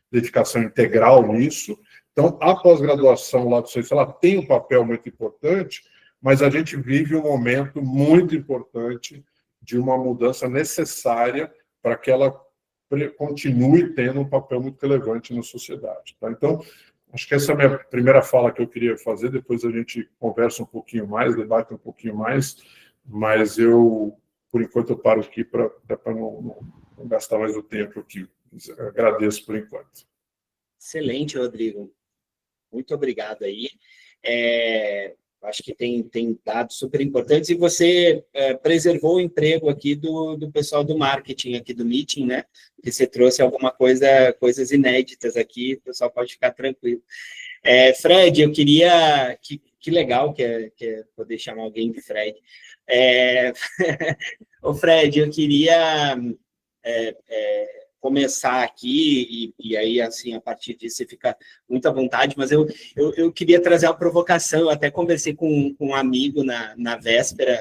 dedicação integral nisso. Então, a pós-graduação lato sensu, ela tem um papel muito importante, mas a gente vive um momento muito importante de uma mudança necessária para que ela continue tendo um papel muito relevante na sociedade. Tá? Então, acho que essa é a minha primeira fala que eu queria fazer, depois a gente conversa um pouquinho mais, debate um pouquinho mais, mas por enquanto, eu paro aqui para não gastar mais o tempo aqui. Agradeço por enquanto. Excelente, Rodrigo. Muito obrigado aí. Acho que tem dados super importantes, e você preservou o emprego aqui do pessoal do marketing, aqui do Meeting, né? Que você trouxe coisas inéditas aqui, o pessoal pode ficar tranquilo. Fred, eu queria... Que legal que é poder chamar alguém de Fred. Ô, Fred, eu queria começar aqui, e aí, assim, a partir disso você fica muito à vontade, mas eu queria trazer uma provocação. Eu até conversei com um amigo na véspera,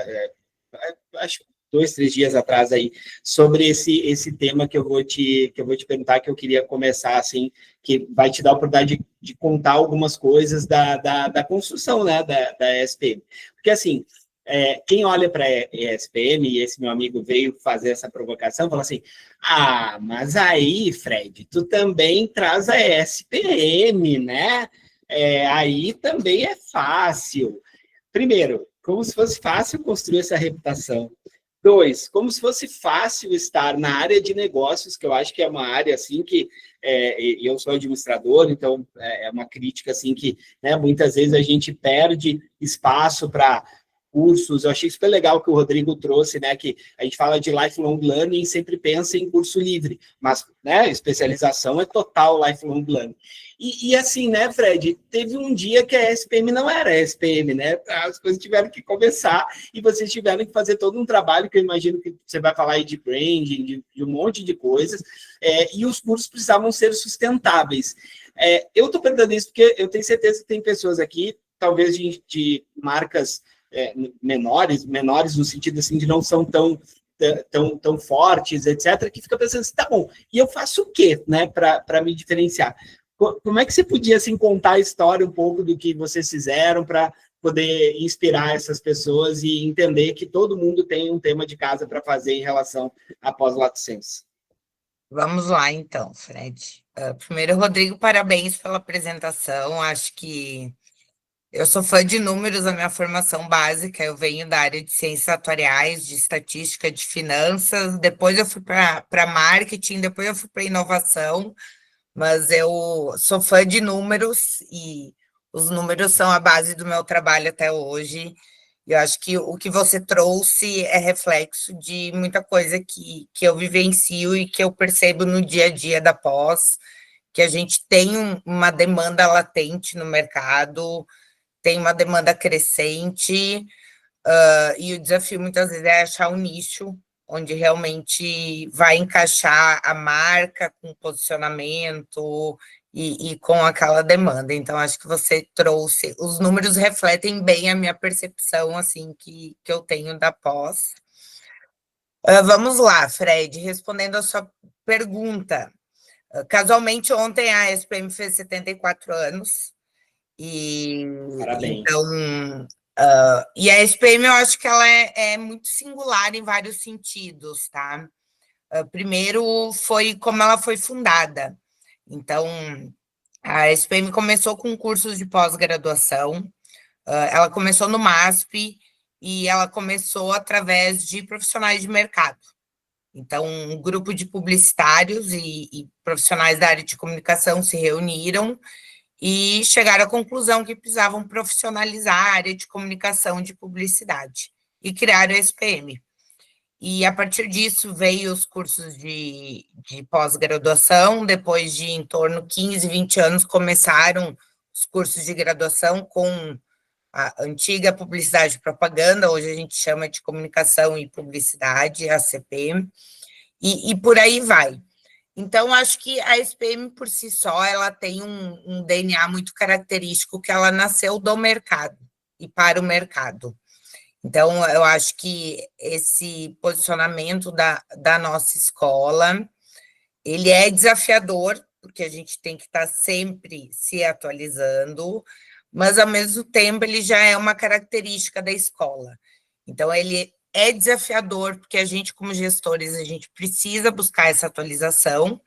acho 2, 3 dias atrás aí, sobre esse tema que eu vou te perguntar, que eu queria começar, assim, que vai te dar a oportunidade de contar algumas coisas da construção, né, da SPM. Porque, assim, quem olha para a ESPM, e esse meu amigo veio fazer essa provocação, fala assim, mas aí, Fred, tu também traz a ESPM, né? Aí também é fácil. Primeiro, como se fosse fácil construir essa reputação. 2, como se fosse fácil estar na área de negócios, que eu acho que é uma área assim que eu sou administrador, então é uma crítica assim que, né, muitas vezes a gente perde espaço para cursos. Eu achei super legal que o Rodrigo trouxe, né, que a gente fala de lifelong learning e sempre pensa em curso livre, mas, né, especialização é total lifelong learning. E assim, né, Fred, teve um dia que a SPM não era a SPM, né, as coisas tiveram que começar e vocês tiveram que fazer todo um trabalho, que eu imagino que você vai falar aí de branding, de um monte de coisas, e os cursos precisavam ser sustentáveis. Eu estou perguntando isso porque eu tenho certeza que tem pessoas aqui, talvez de marcas menores no sentido assim de não são tão fortes, etc., que fica pensando assim, tá bom, e eu faço o quê, né, para me diferenciar? Como é que você podia, assim, contar a história um pouco do que vocês fizeram para poder inspirar essas pessoas e entender que todo mundo tem um tema de casa para fazer em relação à pós-lato sensu? Vamos lá, então, Fred. Primeiro, Rodrigo, parabéns pela apresentação. Acho que eu sou fã de números, a minha formação básica, eu venho da área de ciências atuariais, de estatística, de finanças, depois eu fui para marketing, depois eu fui para inovação, mas eu sou fã de números e os números são a base do meu trabalho até hoje. Eu acho que o que você trouxe é reflexo de muita coisa que eu vivencio e que eu percebo no dia a dia da pós, que a gente tem uma demanda latente no mercado, tem uma demanda crescente, e o desafio muitas vezes é achar um nicho onde realmente vai encaixar a marca com posicionamento e com aquela demanda. Então, acho que você trouxe, os números refletem bem a minha percepção, assim, que eu tenho da pós. Vamos lá, Fred, respondendo a sua pergunta. Casualmente, ontem a SPM fez 74 anos, e Parabéns. então, e a SPM eu acho que ela é muito singular em vários sentidos, tá? Primeiro foi como ela foi fundada. Então, a SPM começou com cursos de pós-graduação, ela começou no MASP e ela começou através de profissionais de mercado. Então, um grupo de publicitários e profissionais da área de comunicação se reuniram e chegaram à conclusão que precisavam profissionalizar a área de comunicação de publicidade e criaram a SPM. E, a partir disso, veio os cursos de pós-graduação, depois de, em torno de 15, 20 anos, começaram os cursos de graduação com a antiga publicidade e propaganda, hoje a gente chama de comunicação e publicidade, ACP, e por aí vai. Então, acho que a SPM, por si só, ela tem um DNA muito característico, que ela nasceu do mercado e para o mercado. Então, eu acho que esse posicionamento da nossa escola, ele é desafiador, porque a gente tem que estar sempre se atualizando, mas, ao mesmo tempo, ele já é uma característica da escola. Então, ele é desafiador, porque a gente, como gestores, a gente precisa buscar essa atualização,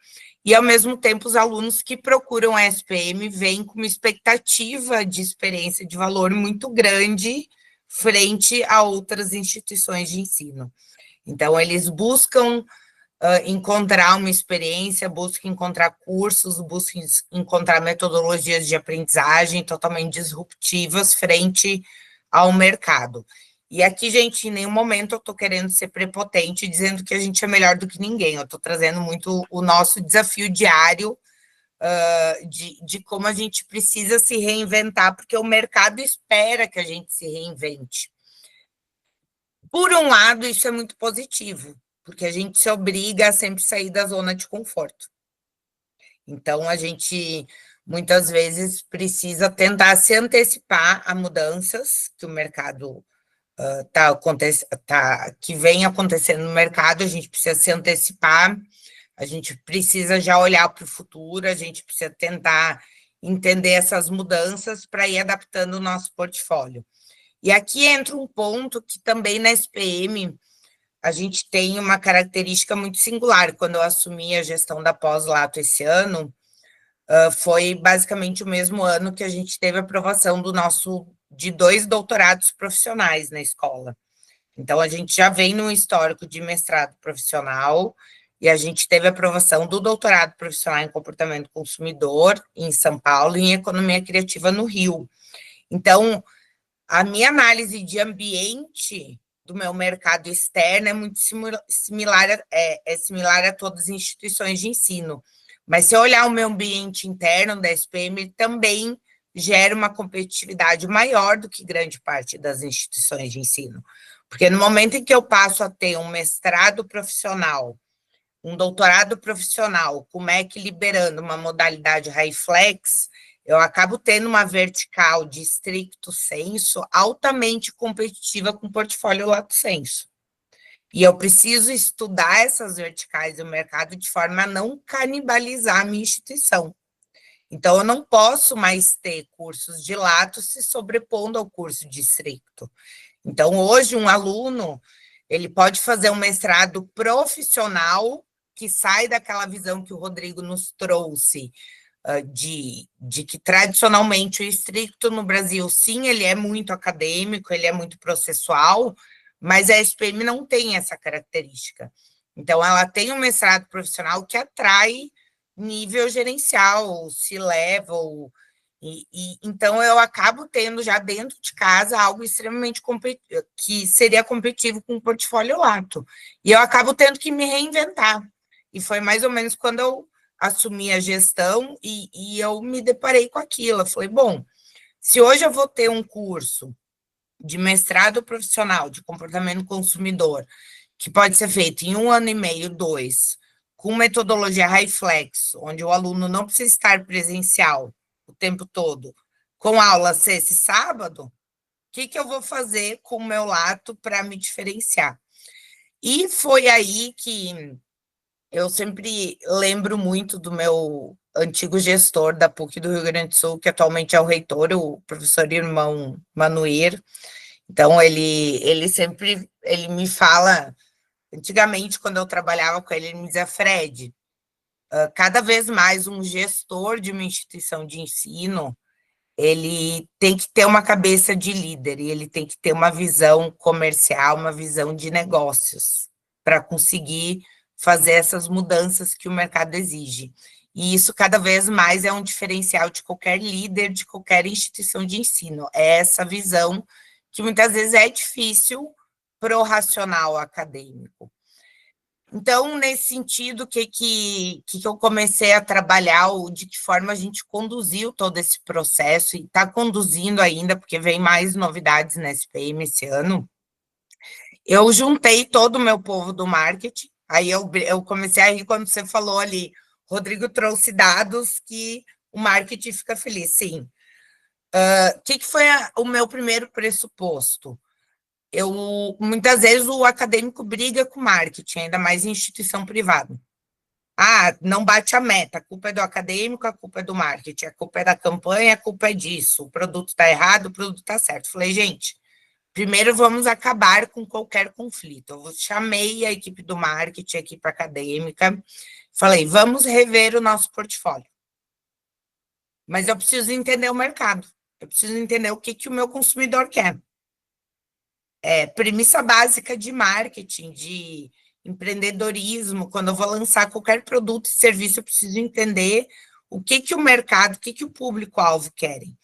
e, ao mesmo tempo, os alunos que procuram a SPM vêm com uma expectativa de experiência de valor muito grande frente a outras instituições de ensino. Então, eles buscam encontrar uma experiência, buscam encontrar cursos, buscam encontrar metodologias de aprendizagem totalmente disruptivas frente ao mercado. E aqui, gente, em nenhum momento eu estou querendo ser prepotente, dizendo que a gente é melhor do que ninguém. Eu estou trazendo muito o nosso desafio diário de como a gente precisa se reinventar, porque o mercado espera que a gente se reinvente. Por um lado, isso é muito positivo, porque a gente se obriga a sempre sair da zona de conforto. Então, a gente, muitas vezes, precisa tentar se antecipar a mudanças que o mercado que vem acontecendo no mercado, a gente precisa se antecipar, a gente precisa já olhar para o futuro, a gente precisa tentar entender essas mudanças para ir adaptando o nosso portfólio. E aqui entra um ponto que também na SPM a gente tem uma característica muito singular. Quando eu assumi a gestão da pós-lato esse ano, foi basicamente o mesmo ano que a gente teve a aprovação de 2 doutorados profissionais na escola. Então, a gente já vem num histórico de mestrado profissional e a gente teve a aprovação do doutorado profissional em comportamento consumidor em São Paulo e em economia criativa no Rio. Então, a minha análise de ambiente do meu mercado externo é muito similar a todas as instituições de ensino. Mas se eu olhar o meu ambiente interno da SPM, ele também gera uma competitividade maior do que grande parte das instituições de ensino. Porque no momento em que eu passo a ter um mestrado profissional, um doutorado profissional, com o MEC liberando uma modalidade high flex, eu acabo tendo uma vertical de stricto sensu altamente competitiva com o portfólio lato sensu. E eu preciso estudar essas verticais do mercado de forma a não canibalizar a minha instituição. Então, eu não posso mais ter cursos de lato se sobrepondo ao curso de stricto. Então, hoje, um aluno, ele pode fazer um mestrado profissional que sai daquela visão que o Rodrigo nos trouxe, de que, tradicionalmente, o stricto no Brasil, sim, ele é muito acadêmico, ele é muito processual, mas a SPM não tem essa característica. Então, ela tem um mestrado profissional que atrai nível gerencial, C-level, então eu acabo tendo já dentro de casa algo extremamente que seria competitivo com o portfólio lato. E eu acabo tendo que me reinventar. E foi mais ou menos quando eu assumi a gestão e eu me deparei com aquilo. Eu falei, bom, se hoje eu vou ter um curso de mestrado profissional de comportamento consumidor, que pode ser feito em 1 ano e meio, 2, com metodologia high flex, onde o aluno não precisa estar presencial o tempo todo, com aula sexta e sábado, o que eu vou fazer com o meu lato para me diferenciar? E foi aí que eu sempre lembro muito do meu antigo gestor da PUC do Rio Grande do Sul, que atualmente é o reitor, o professor irmão Manuir. Então, ele sempre me fala, antigamente, quando eu trabalhava com ele me dizia, Fred, cada vez mais um gestor de uma instituição de ensino, ele tem que ter uma cabeça de líder, e ele tem que ter uma visão comercial, uma visão de negócios, para conseguir fazer essas mudanças que o mercado exige. E isso, cada vez mais, é um diferencial de qualquer líder, de qualquer instituição de ensino. É essa visão que, muitas vezes, é difícil para o racional acadêmico. Então, nesse sentido, que eu comecei a trabalhar, de que forma a gente conduziu todo esse processo, e está conduzindo ainda, porque vem mais novidades na SPM esse ano, eu juntei todo o meu povo do marketing, aí eu comecei a rir quando você falou ali, Rodrigo trouxe dados que o marketing fica feliz, sim. O que foi o meu primeiro pressuposto? Muitas vezes o acadêmico briga com o marketing, ainda mais em instituição privada. Não bate a meta, a culpa é do acadêmico, a culpa é do marketing, a culpa é da campanha, a culpa é disso, o produto está errado, o produto está certo. Falei, gente, primeiro vamos acabar com qualquer conflito. Eu chamei a equipe do marketing, a equipe acadêmica, falei, vamos rever o nosso portfólio. Mas eu preciso entender o mercado, eu preciso entender o que o meu consumidor quer. Premissa básica de marketing, de empreendedorismo, quando eu vou lançar qualquer produto e serviço, eu preciso entender o que o mercado, o que o público-alvo querem.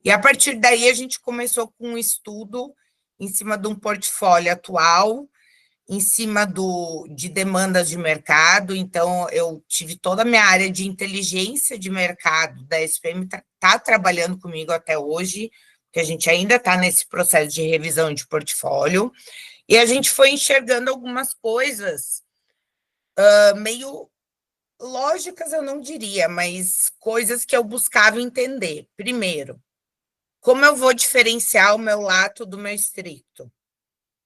E, a partir daí, a gente começou com um estudo em cima de um portfólio atual, em cima de demandas de mercado. Então, eu tive toda a minha área de inteligência de mercado da SPM, está trabalhando comigo até hoje, que a gente ainda está nesse processo de revisão de portfólio, e a gente foi enxergando algumas coisas meio lógicas, eu não diria, mas coisas que eu buscava entender. Primeiro, como eu vou diferenciar o meu lato do meu stricto?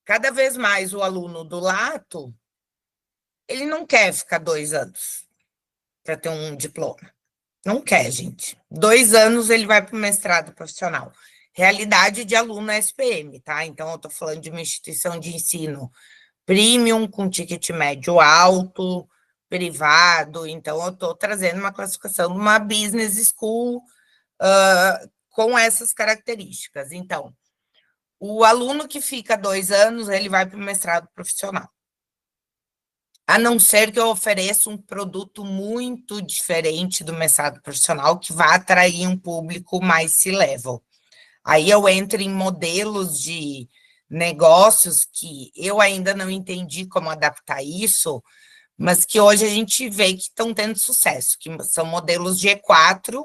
Cada vez mais o aluno do lato, ele não quer ficar 2 anos para ter um diploma. Não quer, gente. 2 anos ele vai para o mestrado profissional. realidade de aluno SPM, tá? Então, eu estou falando de uma instituição de ensino premium, com ticket médio alto, privado, então eu estou trazendo uma classificação de uma business school com essas características. Então, o aluno que fica 2 anos, ele vai para o mestrado profissional. A não ser que eu ofereça um produto muito diferente do mestrado profissional, que vá atrair um público mais C-level. Aí eu entro em modelos de negócios que eu ainda não entendi como adaptar isso, mas que hoje a gente vê que estão tendo sucesso, que são modelos de E4,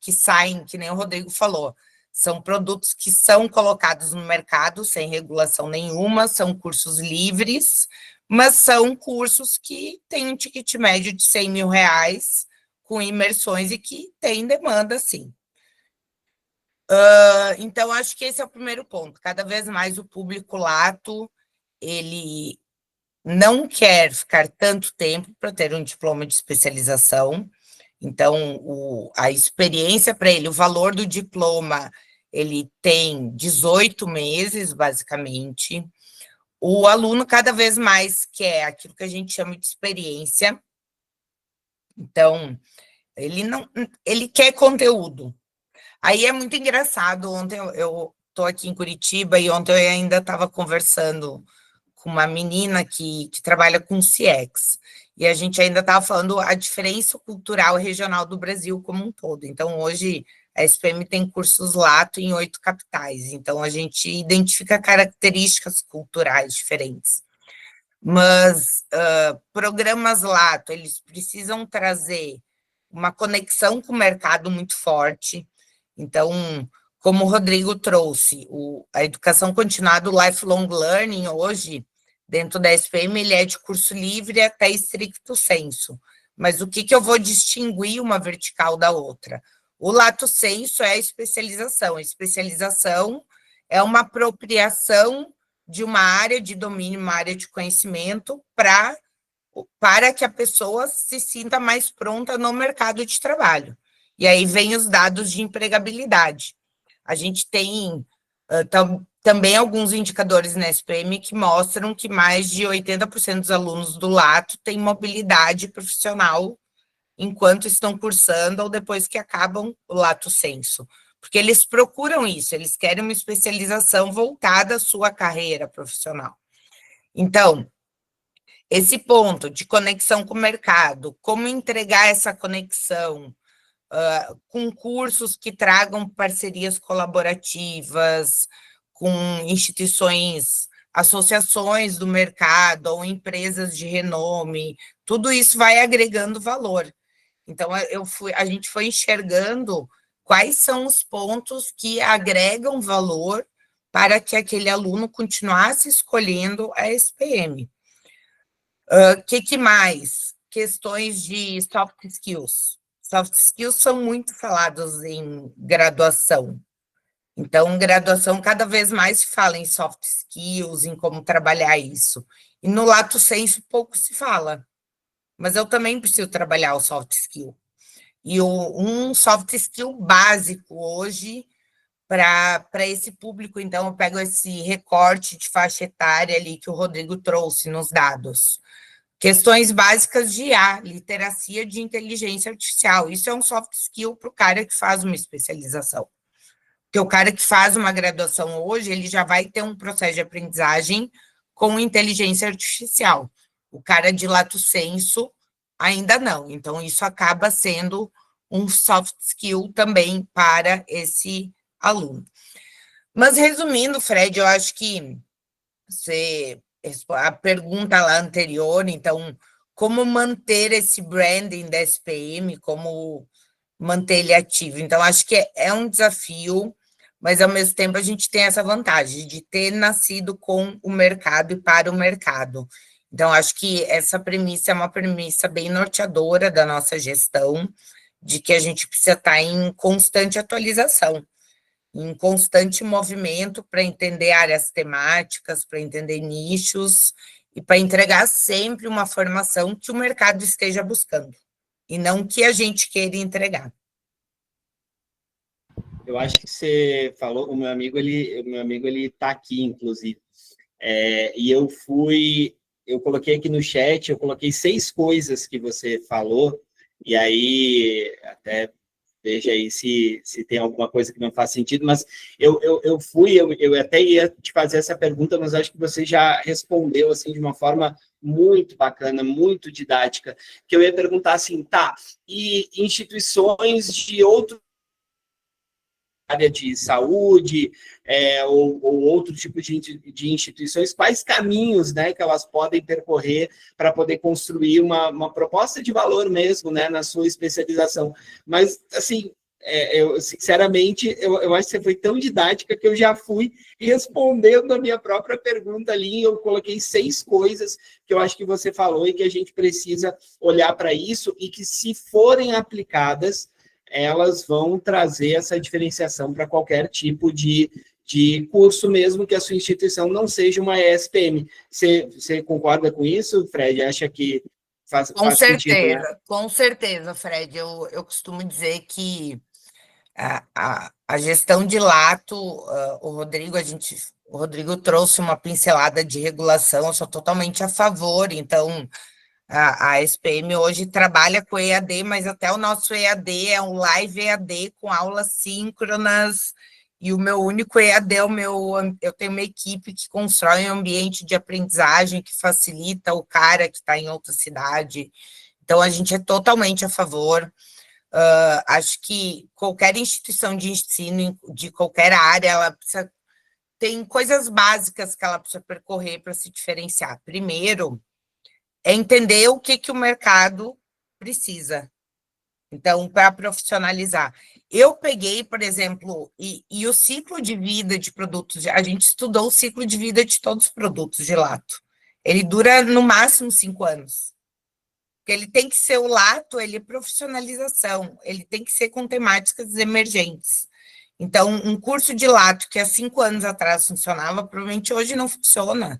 que saem, que nem o Rodrigo falou, são produtos que são colocados no mercado sem regulação nenhuma, são cursos livres, mas são cursos que têm um ticket médio de R$100 mil, com imersões e que tem demanda, sim. Então, acho que esse é o primeiro ponto. Cada vez mais o público lato, ele não quer ficar tanto tempo para ter um diploma de especialização. Então, a experiência para ele, o valor do diploma, ele tem 18 meses, basicamente. O aluno cada vez mais quer aquilo que a gente chama de experiência. Então, ele quer conteúdo. Aí é muito engraçado, ontem eu estou aqui em Curitiba e ontem eu ainda estava conversando com uma menina que trabalha com CX, e a gente ainda estava falando a diferença cultural e regional do Brasil como um todo. Então, hoje, a SPM tem cursos lato em 8 capitais, então a gente identifica características culturais diferentes. Mas programas lato, eles precisam trazer uma conexão com o mercado muito forte. Então, como o Rodrigo trouxe, a educação continuada, o lifelong learning, hoje, dentro da SPM, ele é de curso livre até estricto sensu. Mas o que eu vou distinguir uma vertical da outra? O lato sensu é a especialização. A especialização é uma apropriação de uma área de domínio, uma área de conhecimento, para que a pessoa se sinta mais pronta no mercado de trabalho. E aí vem os dados de empregabilidade. A gente tem também alguns indicadores na SPM que mostram que mais de 80% dos alunos do lato têm mobilidade profissional enquanto estão cursando ou depois que acabam o lato sensu. Porque eles procuram isso, eles querem uma especialização voltada à sua carreira profissional. Então, esse ponto de conexão com o mercado, como entregar essa conexão com cursos que tragam parcerias colaborativas, com instituições, associações do mercado ou empresas de renome, tudo isso vai agregando valor. Então, a gente foi enxergando quais são os pontos que agregam valor para que aquele aluno continuasse escolhendo a SPM. Que mais? Questões de soft skills. Soft skills são muito falados em graduação. Então, graduação, cada vez mais se fala em soft skills, em como trabalhar isso. E no lato sensu, pouco se fala. Mas eu também preciso trabalhar o soft skill. E um soft skill básico hoje para esse público, então, eu pego esse recorte de faixa etária ali que o Rodrigo trouxe nos dados. Questões básicas de IA, literacia de inteligência artificial. Isso é um soft skill para o cara que faz uma especialização. Porque o cara que faz uma graduação hoje, ele já vai ter um processo de aprendizagem com inteligência artificial. O cara de lato sensu ainda não. Então, isso acaba sendo um soft skill também para esse aluno. Mas, resumindo, Fred, eu acho que a pergunta lá anterior, então, como manter esse branding da SPM, como manter ele ativo. Então, acho que é um desafio, mas, ao mesmo tempo, a gente tem essa vantagem de ter nascido com o mercado e para o mercado. Então, acho que essa premissa é uma premissa bem norteadora da nossa gestão, de que a gente precisa estar em constante atualização, em constante movimento para entender áreas temáticas, para entender nichos e para entregar sempre uma formação que o mercado esteja buscando e não que a gente queira entregar. Eu acho que você falou, o meu amigo ele está aqui, inclusive. E eu coloquei aqui no chat, eu coloquei 6 coisas que você falou, e aí até veja aí se tem alguma coisa que não faz sentido, mas eu até ia te fazer essa pergunta, mas acho que você já respondeu assim de uma forma muito bacana, muito didática, que eu ia perguntar assim, tá, e instituições de outro área de saúde, ou outro tipo de instituições, quais caminhos, né, que elas podem percorrer para poder construir uma proposta de valor mesmo, né, na sua especialização. Mas, assim, eu, sinceramente, eu acho que você foi tão didática que eu já fui respondendo a minha própria pergunta ali, eu coloquei 6 coisas que eu acho que você falou e que a gente precisa olhar para isso e que, se forem aplicadas, elas vão trazer essa diferenciação para qualquer tipo de curso, mesmo que a sua instituição não seja uma ESPM. Você concorda com isso, Fred? Acha que faz sentido, né? Com certeza, Fred. Eu costumo dizer que a gestão de lato, o Rodrigo trouxe uma pincelada de regulação, eu sou totalmente a favor, então a SPM hoje trabalha com EAD, mas até o nosso EAD é um live EAD com aulas síncronas, e o meu único EAD eu tenho uma equipe que constrói um ambiente de aprendizagem que facilita o cara que está em outra cidade. Então, a gente é totalmente a favor. Acho que qualquer instituição de ensino, de qualquer área, ela tem coisas básicas que ela precisa percorrer para se diferenciar. Primeiro, é entender o que o mercado precisa. Então, para profissionalizar. Eu peguei, por exemplo, e o ciclo de vida de produtos, a gente estudou o ciclo de vida de todos os produtos de lato. Ele dura, no máximo, 5 anos. Porque ele tem que ser o lato, ele é profissionalização, ele tem que ser com temáticas emergentes. Então, um curso de lato que há 5 anos atrás funcionava, provavelmente hoje não funciona.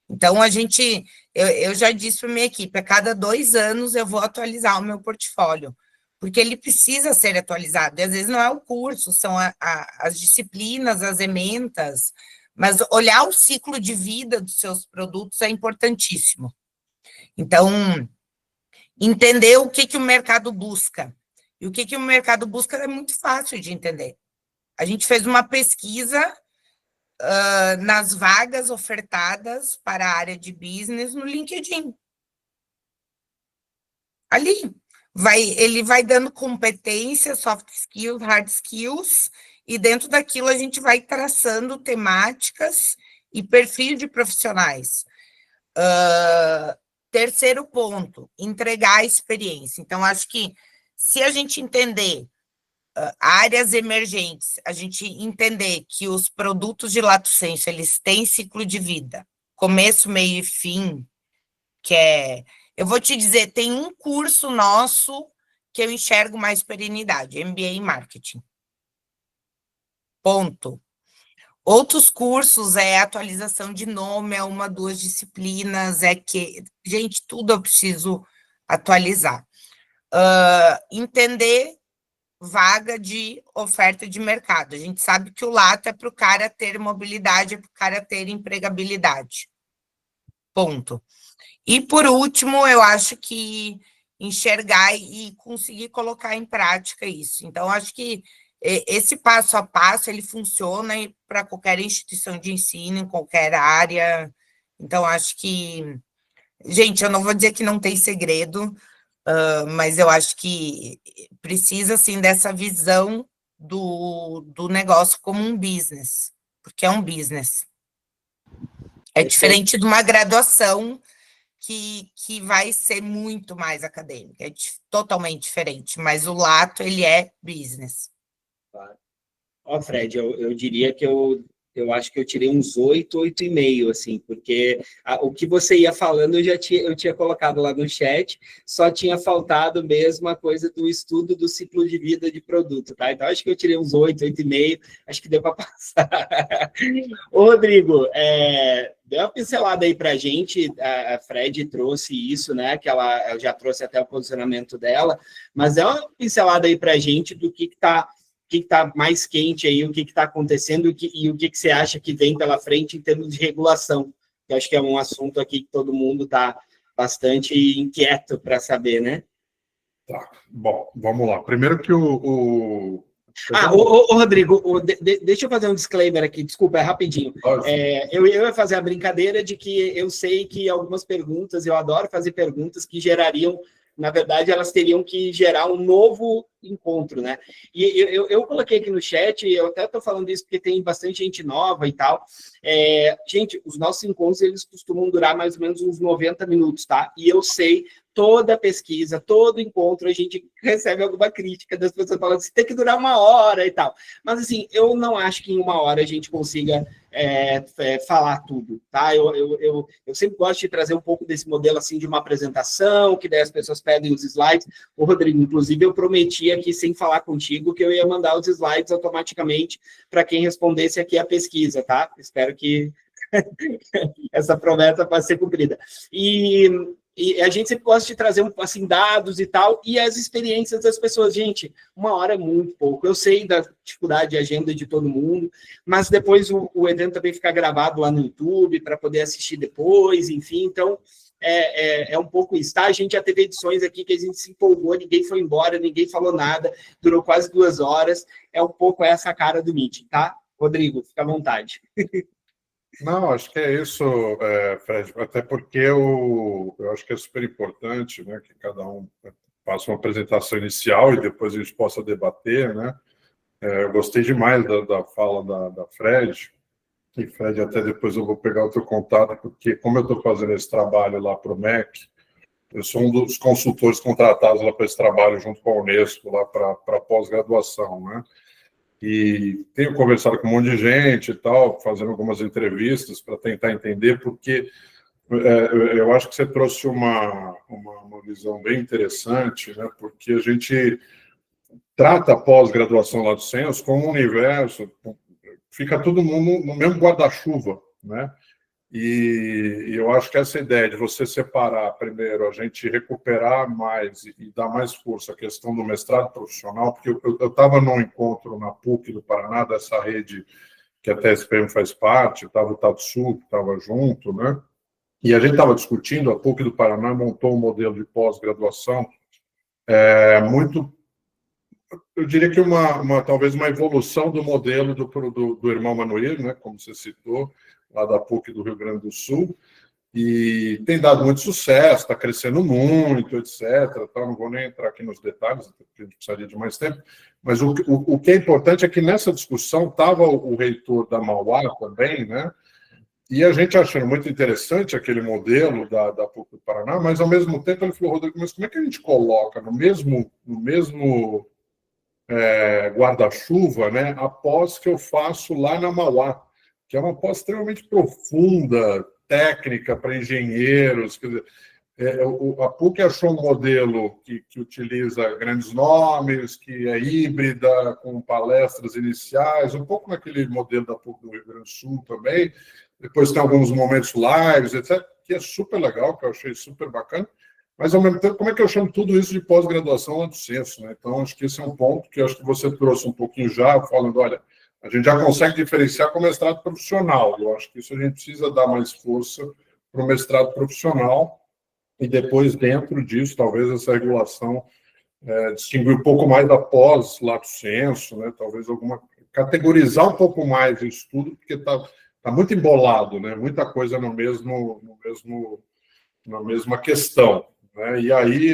Então, eu já disse para a minha equipe, a cada 2 anos eu vou atualizar o meu portfólio, porque ele precisa ser atualizado, e às vezes não é o curso, são as disciplinas, as ementas, mas olhar o ciclo de vida dos seus produtos é importantíssimo. Então, entender o que o mercado busca, e o que o mercado busca é muito fácil de entender. A gente fez uma pesquisa nas vagas ofertadas para a área de business no LinkedIn. Ali, ele vai dando competências, soft skills, hard skills, e dentro daquilo a gente vai traçando temáticas e perfil de profissionais. Terceiro ponto, entregar a experiência. Então, acho que se a gente entender áreas emergentes, a gente entender que os produtos de lato sensu, eles têm ciclo de vida, começo, meio e fim, eu vou te dizer, tem um curso nosso que eu enxergo mais perenidade, MBA em Marketing. Ponto. Outros cursos é atualização de nome, é 1, 2 disciplinas, gente, tudo eu preciso atualizar. Entender vaga de oferta de mercado. A gente sabe que o lato é para o cara ter mobilidade, é para o cara ter empregabilidade. Ponto. E, por último, eu acho que enxergar e conseguir colocar em prática isso. Então, acho que esse passo a passo, ele funciona para qualquer instituição de ensino, em qualquer área. Então, acho que... Gente, eu não vou dizer que não tem segredo, mas eu acho que precisa, sim, dessa visão do negócio como um business, porque é um business. É diferente de uma graduação que vai ser muito mais acadêmica, é totalmente diferente, mas o lato, ele é business. Claro. Fred, eu diria que eu acho que eu tirei uns 8, 8,5, assim, porque o que você ia falando eu tinha colocado lá no chat, só tinha faltado mesmo a coisa do estudo do ciclo de vida de produto, tá? Então, acho que eu tirei uns 8, 8,5, acho que deu para passar. Ô, Rodrigo, deu uma pincelada aí para a gente, a Fred trouxe isso, né, que ela já trouxe até o posicionamento dela, mas deu uma pincelada aí para a gente do que está que está mais quente aí, o que está acontecendo e o que você acha que vem pela frente em termos de regulação. Eu acho que é um assunto aqui que todo mundo está bastante inquieto para saber, né? Tá, bom, vamos lá. Primeiro que Rodrigo, deixa eu fazer um disclaimer aqui, desculpa, é rapidinho. Eu ia fazer a brincadeira de que eu sei que algumas perguntas, eu adoro fazer perguntas que gerariam, na verdade, elas teriam que gerar um novo encontro, né? E eu coloquei aqui no chat, eu até estou falando isso porque tem bastante gente nova e tal. Gente, os nossos encontros, eles costumam durar mais ou menos uns 90 minutos, tá? E eu sei, toda pesquisa, todo encontro, a gente recebe alguma crítica das pessoas falando assim, tem que durar 1 hora e tal. Mas, assim, eu não acho que em 1 hora a gente consiga falar tudo, tá? Eu sempre gosto de trazer um pouco desse modelo, assim, de uma apresentação, que daí as pessoas pedem os slides. Ô, Rodrigo, inclusive, eu prometi aqui, sem falar contigo, que eu ia mandar os slides automaticamente para quem respondesse aqui a pesquisa, tá? Espero que essa promessa possa ser cumprida. E a gente sempre gosta de trazer assim, dados e tal, e as experiências das pessoas. Gente, 1 hora é muito pouco. Eu sei da dificuldade de agenda de todo mundo, mas depois o evento também fica gravado lá no YouTube para poder assistir depois, enfim. Então, é um pouco isso, tá? A gente já teve edições aqui que a gente se empolgou, ninguém foi embora, ninguém falou nada, durou quase 2 horas. É um pouco essa cara do meeting, tá? Rodrigo, fica à vontade. Não, acho que é isso, Fred, até porque eu acho que é super importante, né, que cada um faça uma apresentação inicial e depois a gente possa debater, né? Eu gostei demais da fala da Fred, e Fred, até depois eu vou pegar o teu contato, porque como eu estou fazendo esse trabalho lá para o MEC, eu sou um dos consultores contratados lá para esse trabalho junto com a Unesco, lá para pós-graduação, né? E tenho conversado com um monte de gente e tal, fazendo algumas entrevistas para tentar entender, porque eu acho que você trouxe uma visão bem interessante, né? Porque a gente trata a pós-graduação lá do Censo como um universo, fica todo mundo no mesmo guarda-chuva, né? E eu acho que essa ideia de você separar, primeiro, a gente recuperar mais e dar mais força à questão do mestrado profissional, porque eu estava num encontro na PUC do Paraná, dessa rede que a TSPM faz parte, estava o Tatsu, que estava junto, né? E a gente estava discutindo, a PUC do Paraná montou um modelo de pós-graduação muito, eu diria que talvez uma evolução do modelo do irmão Manoel, né? Como você citou, lá da PUC do Rio Grande do Sul, e tem dado muito sucesso, está crescendo muito, etc. Então, não vou nem entrar aqui nos detalhes, porque a gente precisaria de mais tempo, mas o que é importante é que nessa discussão estava o reitor da Mauá também, né? E a gente achando muito interessante aquele modelo da PUC do Paraná, mas ao mesmo tempo ele falou, Rodrigo, mas como é que a gente coloca no mesmo guarda-chuva, né, a pós que eu faço lá na Mauá, que é uma pós extremamente profunda, técnica para engenheiros. Quer dizer, a PUC achou um modelo que utiliza grandes nomes, que é híbrida, com palestras iniciais, um pouco naquele modelo da PUC do Rio Grande do Sul também. Depois tem alguns momentos lives, etc., que é super legal, que eu achei super bacana. Mas, ao mesmo tempo, como é que eu chamo tudo isso de pós-graduação lá do Censo, né? Então, acho que esse é um ponto que eu acho que você trouxe um pouquinho já, falando, olha, a gente já consegue diferenciar com o mestrado profissional. Eu acho que isso a gente precisa dar mais força para o mestrado profissional e depois, dentro disso, talvez essa regulação distinguir um pouco mais da pós lato sensu, né? Talvez categorizar um pouco mais o estudo, porque está muito embolado, né? Muita coisa na mesma questão, né? E aí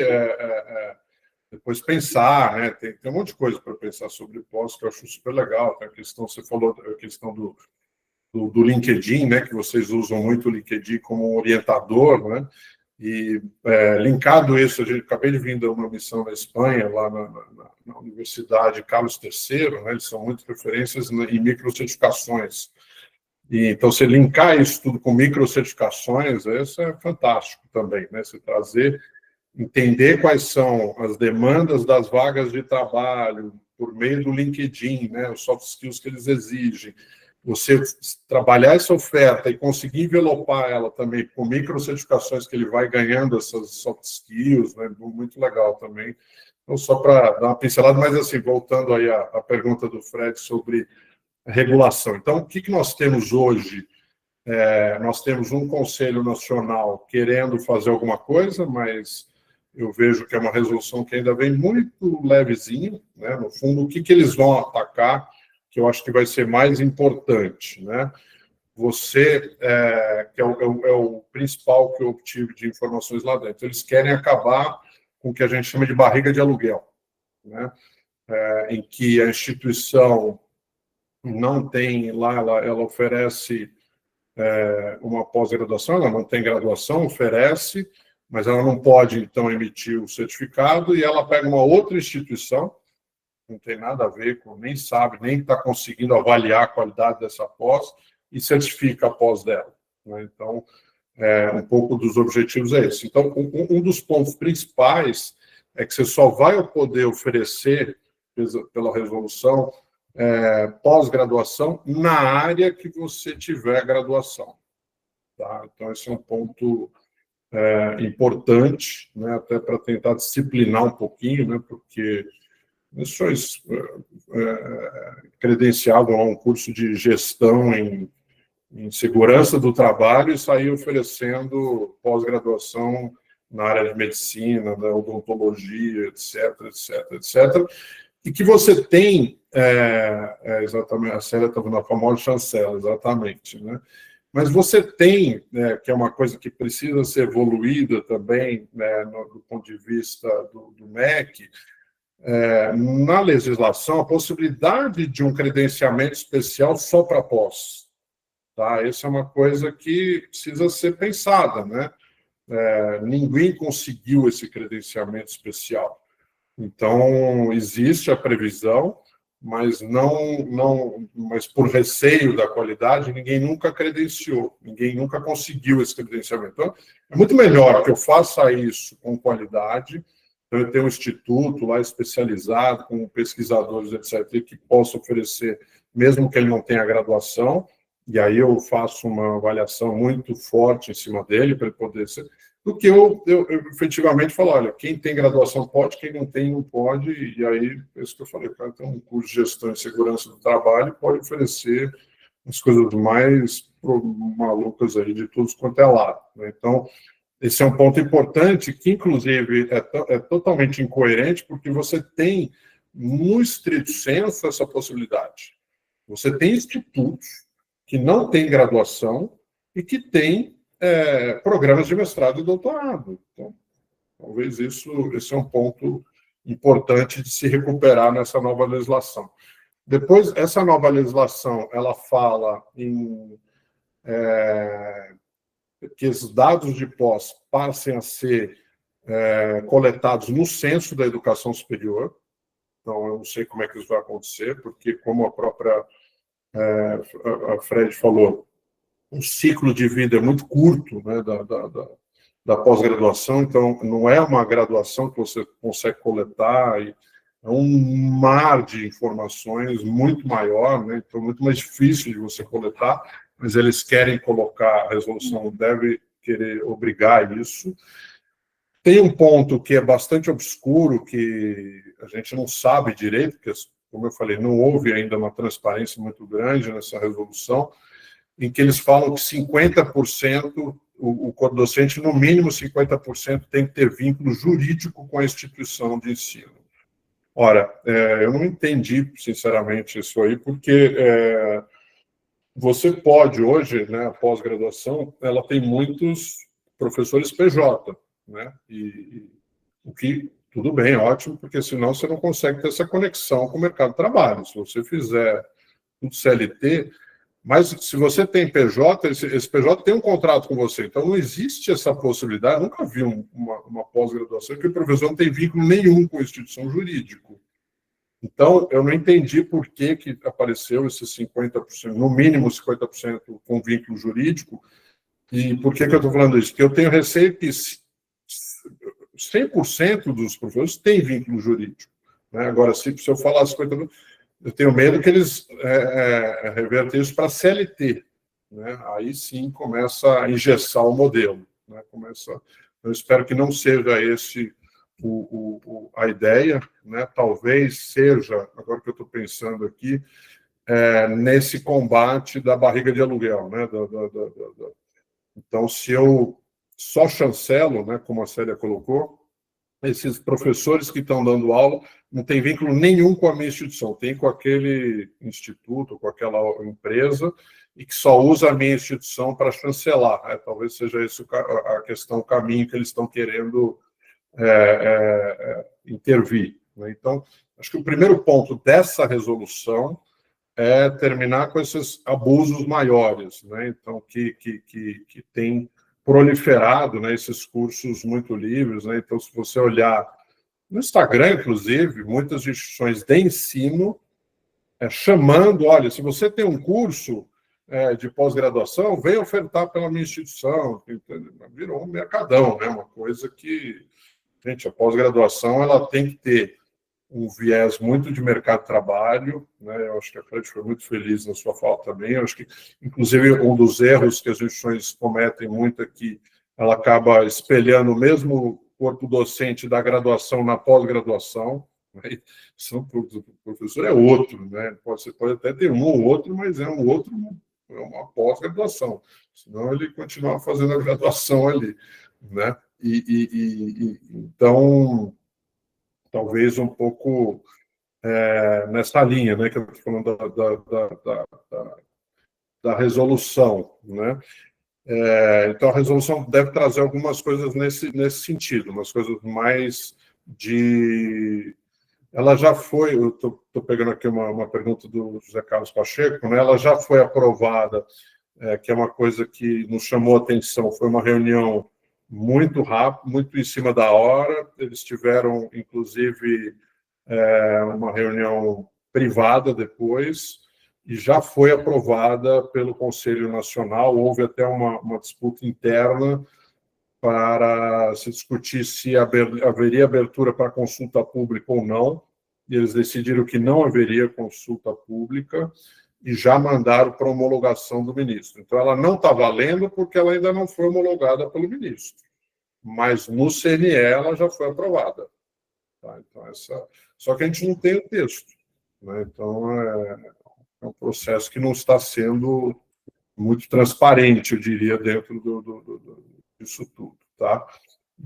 depois pensar, né? Tem um monte de coisa para pensar sobre pós que eu acho super legal. Tem a questão, você falou, a questão do LinkedIn, né? Que vocês usam muito o LinkedIn como orientador, né? E linkado isso, acabei de vir de uma missão na Espanha, lá na Universidade Carlos III, né? Eles são muito referências em microcertificações. E, então, você linkar isso tudo com microcertificações, isso é fantástico também, né? Você entender quais são as demandas das vagas de trabalho por meio do LinkedIn, né? Os soft skills que eles exigem. Você trabalhar essa oferta e conseguir envelopar ela também com microcertificações que ele vai ganhando essas soft skills, né? Muito legal também. Então, só para dar uma pincelada, mas assim, voltando aí à pergunta do Fred sobre regulação. Então, o que nós temos hoje? Nós temos um Conselho Nacional querendo fazer alguma coisa, mas eu vejo que é uma resolução que ainda vem muito levezinha, né? No fundo, o que eles vão atacar, que eu acho que vai ser mais importante, né? Você, que é o principal que eu obtive de informações lá dentro, eles querem acabar com o que a gente chama de barriga de aluguel, né? Em que a instituição não tem lá, ela oferece uma pós-graduação, ela não tem graduação, oferece, mas ela não pode, então, emitir o certificado, e ela pega uma outra instituição, não tem nada a ver com, nem sabe, nem está conseguindo avaliar a qualidade dessa pós, e certifica a pós dela, né? Então, um pouco dos objetivos é esse. Então, um dos pontos principais é que você só vai poder oferecer, pela resolução, pós-graduação na área que você tiver graduação. Tá? Então, esse é um ponto importante, né, até para tentar disciplinar um pouquinho, né, porque pessoas credenciavam a um curso de gestão em segurança do trabalho e sair oferecendo pós-graduação na área de medicina, da odontologia, etc., etc., etc., e que você tem, exatamente, a Célia estava na famosa chancela, exatamente, né? Mas você tem, que é uma coisa que precisa ser evoluída também, né, do ponto de vista do MEC, na legislação, a possibilidade de um credenciamento especial só para pós. Tá? Essa é uma coisa que precisa ser pensada, né? Ninguém conseguiu esse credenciamento especial. Então, existe a previsão, mas mas por receio da qualidade, ninguém nunca credenciou, ninguém nunca conseguiu esse credenciamento. Então, é muito melhor que eu faça isso com qualidade. Então, eu tenho um instituto lá especializado, com pesquisadores, etc., que possa oferecer, mesmo que ele não tenha graduação, e aí eu faço uma avaliação muito forte em cima dele, para ele poder ser, do que eu efetivamente falo, olha, quem tem graduação pode, quem não tem não pode, e aí, é isso que eu falei, o cara tem um curso de gestão e segurança do trabalho, pode oferecer as coisas mais malucas aí de todos quanto é lado, né? Então, esse é um ponto importante, que inclusive é totalmente incoerente, porque você tem, no estrito senso, essa possibilidade. Você tem institutos que não têm graduação e que têm programas de mestrado e doutorado. Então, talvez esse é um ponto importante de se recuperar nessa nova legislação. Depois, essa nova legislação, ela fala em que os dados de pós passem a ser coletados no censo da educação superior. Então, eu não sei como é que isso vai acontecer, porque, como a própria a Fred falou, o ciclo de vida é muito curto, né, da pós-graduação, então não é uma graduação que você consegue coletar, é um mar de informações muito maior, né, então muito mais difícil de você coletar, mas eles querem colocar, a resolução deve querer obrigar isso. Tem um ponto que é bastante obscuro, que a gente não sabe direito, porque, como eu falei, não houve ainda uma transparência muito grande nessa resolução, em que eles falam que 50%, o codocente, no mínimo 50%, tem que ter vínculo jurídico com a instituição de ensino. Ora, eu não entendi, sinceramente, isso aí, porque você pode, hoje, né, a pós-graduação, ela tem muitos professores PJ, né, o que, tudo bem, ótimo, porque senão você não consegue ter essa conexão com o mercado de trabalho. Se você fizer tudo CLT, mas se você tem PJ, esse PJ tem um contrato com você, então não existe essa possibilidade. Eu nunca vi uma pós-graduação que o professor não tem vínculo nenhum com a instituição jurídica. Então, eu não entendi por que apareceu esses 50%, no mínimo 50% com vínculo jurídico, e por que eu estou falando isso? Porque eu tenho receio que 100% dos professores têm vínculo jurídico, né? Agora, se eu falar 50%, eu tenho medo que eles revertem isso para a CLT, né? Aí sim começa a engessar o modelo, né? Eu espero que não seja esse a ideia, né? Talvez seja, agora que eu estou pensando aqui, nesse combate da barriga de aluguel, né? Então, se eu só chancelo, né, como a Célia colocou, esses professores que estão dando aula não tem vínculo nenhum com a minha instituição, tem com aquele instituto, com aquela empresa, e que só usa a minha instituição para chancelar. Talvez seja esse a questão, o caminho que eles estão querendo intervir. Né? Então, acho que o primeiro ponto dessa resolução é terminar com esses abusos maiores, né? Então, que tem proliferado, né, esses cursos muito livres, né? Então, se você olhar no Instagram, inclusive, muitas instituições de ensino chamando, olha, se você tem um curso de pós-graduação, venha ofertar pela minha instituição. Virou um mercadão, né? Uma coisa que, gente, a pós-graduação ela tem que ter um viés muito de mercado de trabalho, né? Eu acho que a Fred foi muito feliz na sua fala também. Eu acho que, inclusive, um dos erros que as instituições cometem muito é que ela acaba espelhando o mesmo corpo docente da graduação na pós-graduação. Né? O professor é outro, né? Você pode até ter um ou outro, mas é um outro, é uma pós-graduação. Senão ele continua fazendo a graduação ali, né? Então, talvez um pouco nessa linha, né, que eu estou falando da resolução, né? Então, a resolução deve trazer algumas coisas nesse sentido, umas coisas mais de... Ela já foi, eu estou pegando aqui uma pergunta do José Carlos Pacheco, né? Ela já foi aprovada, que é uma coisa que nos chamou a atenção, foi uma reunião muito rápida, muito em cima da hora. Eles tiveram, inclusive, uma reunião privada depois, e já foi aprovada pelo Conselho Nacional. Houve até uma disputa interna para se discutir se haveria abertura para consulta pública ou não, e eles decidiram que não haveria consulta pública, e já mandaram para homologação do ministro. Então, ela não está valendo porque ela ainda não foi homologada pelo ministro, mas no CNE ela já foi aprovada. Tá? Então, só que a gente não tem o texto. Né? Então, é um processo que não está sendo muito transparente, eu diria, dentro disso tudo. Tá?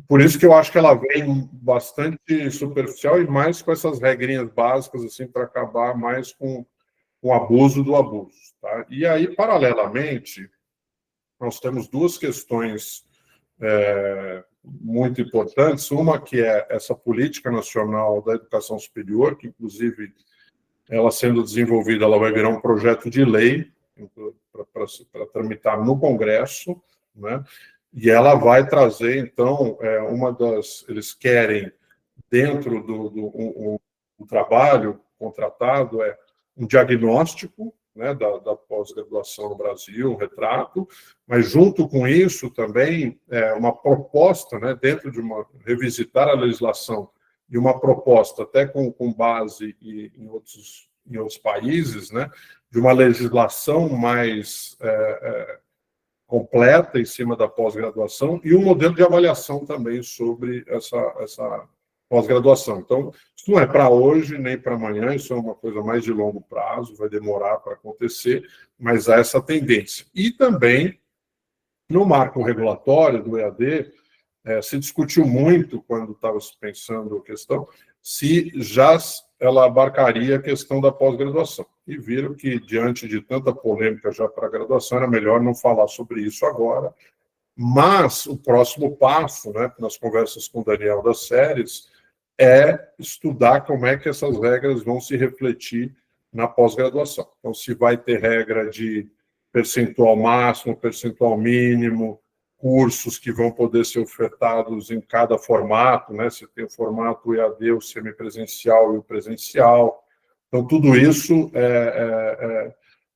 Por isso que eu acho que ela vem bastante superficial e mais com essas regrinhas básicas, assim, para acabar mais com o abuso do abuso. Tá? E aí, paralelamente, nós temos duas questões muito importantes. Uma que é essa política nacional da educação superior, que, inclusive, ela sendo desenvolvida, ela vai virar um projeto de lei para tramitar no Congresso, né? E ela vai trazer, então, eles querem, dentro do trabalho contratado, um diagnóstico, né, da pós-graduação no Brasil, um retrato, mas junto com isso também uma proposta, né, dentro de revisitar a legislação, e uma proposta até com base em outros países, né, de uma legislação mais completa em cima da pós-graduação, e um modelo de avaliação também sobre essa pós-graduação. Então, isso não é para hoje nem para amanhã, isso é uma coisa mais de longo prazo, vai demorar para acontecer, mas há essa tendência. E também, no marco regulatório do EAD, se discutiu muito, quando estava se pensando a questão, se já ela abarcaria a questão da pós-graduação. E viram que, diante de tanta polêmica já para a graduação, era melhor não falar sobre isso agora. Mas o próximo passo, né, nas conversas com o Daniel das séries, é estudar como é que essas regras vão se refletir na pós-graduação. Então, se vai ter regra de percentual máximo, percentual mínimo, cursos que vão poder ser ofertados em cada formato, né? Você tem o formato EAD, o semipresencial e o presencial. Então, tudo isso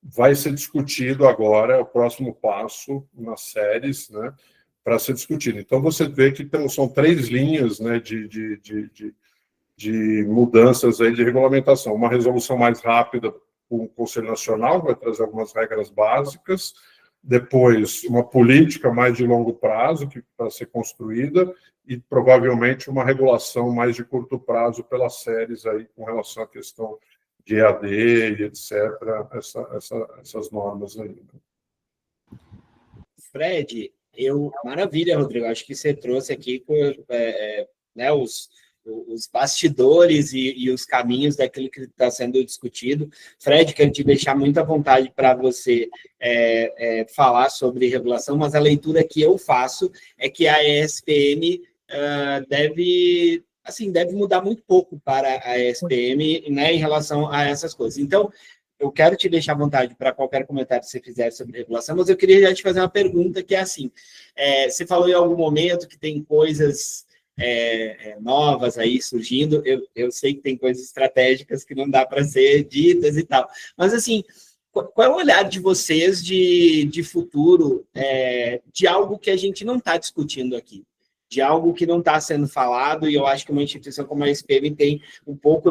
vai ser discutido agora, o próximo passo nas séries, né, para ser discutido. Então, você vê que são 3 linhas, né, de mudanças aí de regulamentação. Uma resolução mais rápida com o Conselho Nacional, vai trazer algumas regras básicas, depois uma política mais de longo prazo que para ser construída e provavelmente uma regulação mais de curto prazo pelas séries aí com relação à questão de EAD e etc. Essas normas aí. Fred, maravilha, Rodrigo. Acho que você trouxe aqui né, os bastidores e os caminhos daquilo que está sendo discutido. Fred, quero te deixar muito à vontade para você falar sobre regulação, mas a leitura que eu faço é que a ESPM deve mudar muito pouco para a ESPM, né, em relação a essas coisas. Então, eu quero te deixar à vontade para qualquer comentário que você fizer sobre regulação, mas eu queria já te fazer uma pergunta que é assim, você falou em algum momento que tem coisas novas aí surgindo, eu sei que tem coisas estratégicas que não dá para ser ditas e tal, mas assim, qual é o olhar de vocês de futuro de algo que a gente não está discutindo aqui? De algo que não está sendo falado, e eu acho que uma instituição como a SPM tem um pouco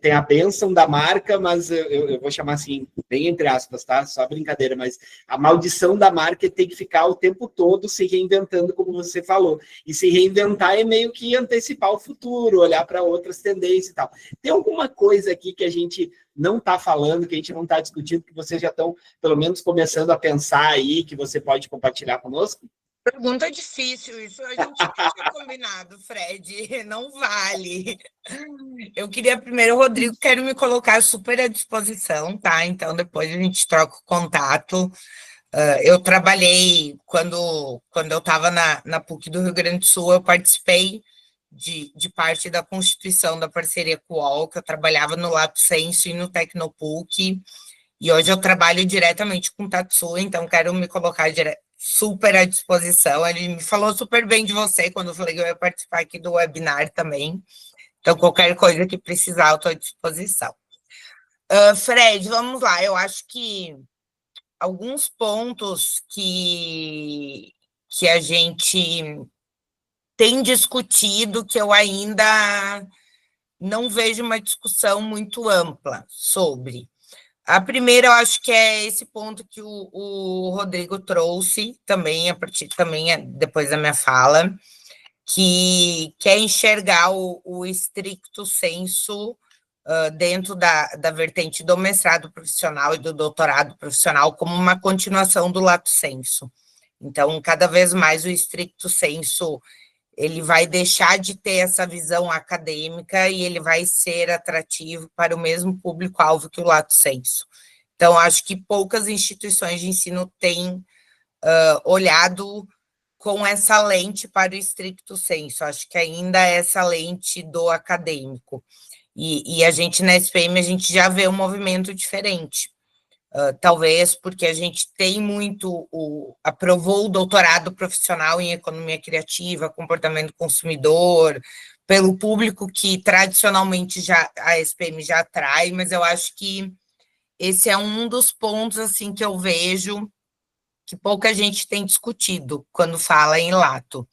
tem a bênção da marca, mas eu vou chamar assim, bem entre aspas, tá? Só brincadeira, mas a maldição da marca é ter que ficar o tempo todo se reinventando, como você falou. E se reinventar é meio que antecipar o futuro, olhar para outras tendências e tal. Tem alguma coisa aqui que a gente não está falando, que a gente não está discutindo, que vocês já estão, pelo menos, começando a pensar aí, que você pode compartilhar conosco? Pergunta difícil, isso a gente tinha combinado, Fred, não vale. Eu queria primeiro, Rodrigo, quero me colocar super à disposição, tá? Então, depois a gente troca o contato. Eu trabalhei, quando eu estava na PUC do Rio Grande do Sul, eu participei de parte da constituição da parceria com o UOL, que eu trabalhava no Lato Senso e no Tecnopuc, e hoje eu trabalho diretamente com o Tatsu, então quero me colocar super à disposição. Ele me falou super bem de você quando eu falei que eu ia participar aqui do webinar também. Então, qualquer coisa que precisar, eu estou à disposição. Fred, vamos lá. Eu acho que alguns pontos que a gente tem discutido que eu ainda não vejo uma discussão muito ampla sobre. A primeira, eu acho que é esse ponto que o Rodrigo trouxe também, depois da minha fala, que é enxergar o stricto sensu dentro da vertente do mestrado profissional e do doutorado profissional como uma continuação do lato sensu. Então, cada vez mais o stricto sensu ele vai deixar de ter essa visão acadêmica e ele vai ser atrativo para o mesmo público-alvo que o lato sensu. Então, acho que poucas instituições de ensino têm olhado com essa lente para o stricto sensu. Acho que ainda é essa lente do acadêmico. E a gente, na SPM, a gente já vê um movimento diferente. Talvez porque a gente tem aprovou o doutorado profissional em economia criativa, comportamento consumidor, pelo público que tradicionalmente a SPM já atrai, mas eu acho que esse é um dos pontos assim que eu vejo que pouca gente tem discutido quando fala em lato.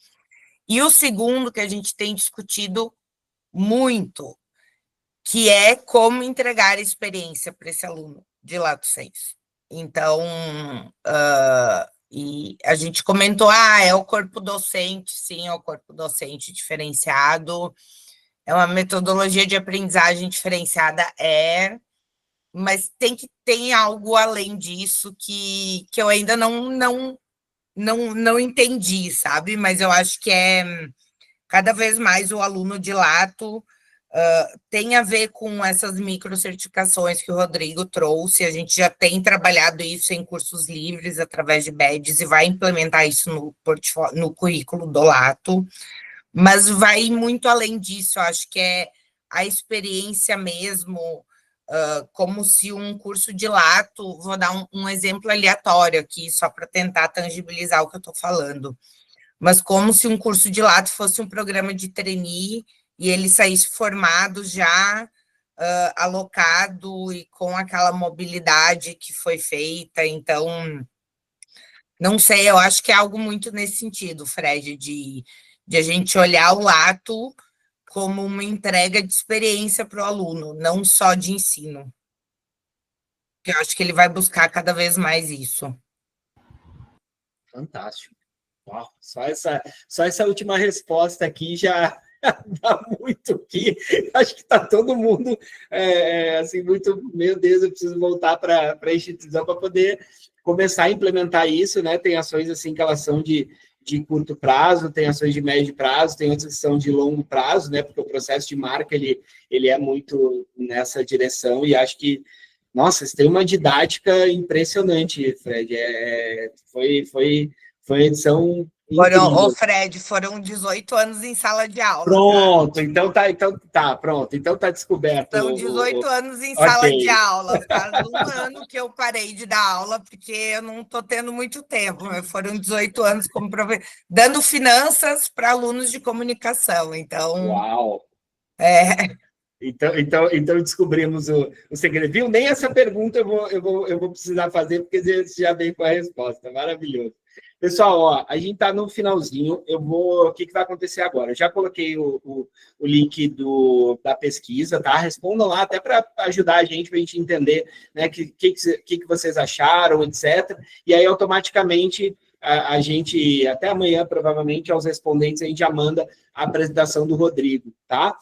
E o segundo que a gente tem discutido muito, que é como entregar a experiência para esse aluno de lato sensu. Então, e a gente comentou, é o corpo docente, sim, é o corpo docente diferenciado, é uma metodologia de aprendizagem diferenciada, mas tem algo além disso que eu ainda não entendi, sabe? Mas eu acho que cada vez mais o aluno de lato tem a ver com essas microcertificações que o Rodrigo trouxe. A gente já tem trabalhado isso em cursos livres através de badges e vai implementar isso no currículo do lato, mas vai muito além disso. Eu acho que é a experiência mesmo, como se um curso de lato, vou dar um exemplo aleatório aqui, só para tentar tangibilizar o que eu estou falando, mas como se um curso de lato fosse um programa de trainee e ele saísse formado já, alocado e com aquela mobilidade que foi feita. Então, não sei, eu acho que é algo muito nesse sentido, Fred, de a gente olhar o lato como uma entrega de experiência para o aluno, não só de ensino. Eu acho que ele vai buscar cada vez mais isso. Fantástico. Uau, só essa última resposta aqui já dá muito aqui. Acho que está todo mundo assim, muito, meu Deus, eu preciso voltar para a instituição para poder começar a implementar isso, né? Tem ações assim que elas são de curto prazo, tem ações de médio prazo, tem outras que são de longo prazo, né? Porque o processo de marca ele é muito nessa direção, e acho que, nossa, você tem uma didática impressionante, Fred. Foi uma edição incrível. Fred, foram 18 anos em sala de aula. Pronto, pronto. Então tá descoberto. São 18 anos em sala de aula. Faz um ano que eu parei de dar aula, porque eu não estou tendo muito tempo. Foram 18 anos como dando finanças para alunos de comunicação. Então, uau! Então descobrimos o segredo. Viu? Nem essa pergunta eu vou precisar fazer, porque você já vem com a resposta. Maravilhoso. Pessoal, ó, a gente está no finalzinho. O que vai acontecer agora? Eu já coloquei o link da pesquisa, tá? Respondam lá, até para ajudar a gente entender, né, que vocês acharam, etc. E aí, automaticamente, a gente, até amanhã, provavelmente, aos respondentes, a gente já manda a apresentação do Rodrigo, tá?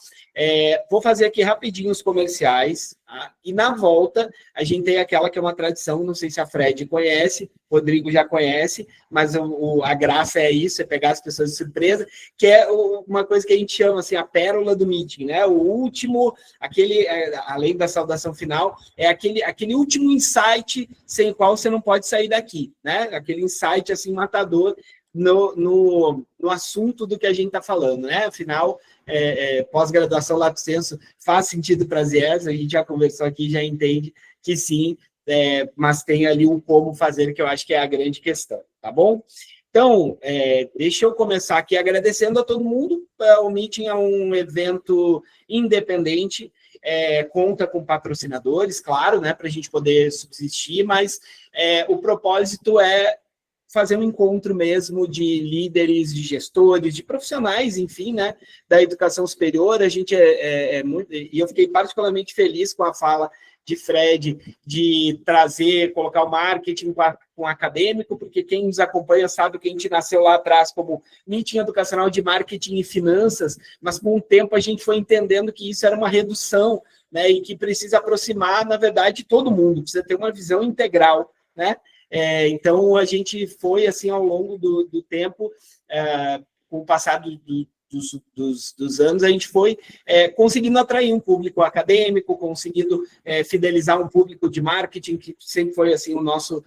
Vou fazer aqui rapidinho os comerciais, tá? E na volta, a gente tem aquela que é uma tradição, não sei se a Fred conhece, o Rodrigo já conhece, mas a graça é isso, é pegar as pessoas de surpresa, que é uma coisa que a gente chama, assim, a pérola do meeting, né? O último, além da saudação final, é aquele último insight sem o qual você não pode sair daqui, né? Aquele insight, assim, matador, no assunto do que a gente está falando, né? Afinal, pós-graduação lato sensu faz sentido para as IES, a gente já conversou aqui, já entende que sim, mas tem ali um como fazer, que eu acho que é a grande questão, tá bom? Então, deixa eu começar aqui agradecendo a todo mundo. O Meeting é um evento independente, conta com patrocinadores, claro, né, para a gente poder subsistir, mas o propósito é fazer um encontro mesmo de líderes, de gestores, de profissionais, enfim, né, da educação superior. A gente muito, e eu fiquei particularmente feliz com a fala de Fred, de colocar o marketing com o acadêmico, porque quem nos acompanha sabe que a gente nasceu lá atrás como Meeting Educacional de Marketing e Finanças, mas com o tempo a gente foi entendendo que isso era uma redução, né, e que precisa aproximar, na verdade, todo mundo, precisa ter uma visão integral, né? Então, a gente foi, assim, ao longo do tempo, com o passar dos anos, a gente foi conseguindo atrair um público acadêmico, conseguindo fidelizar um público de marketing, que sempre foi, assim, o nosso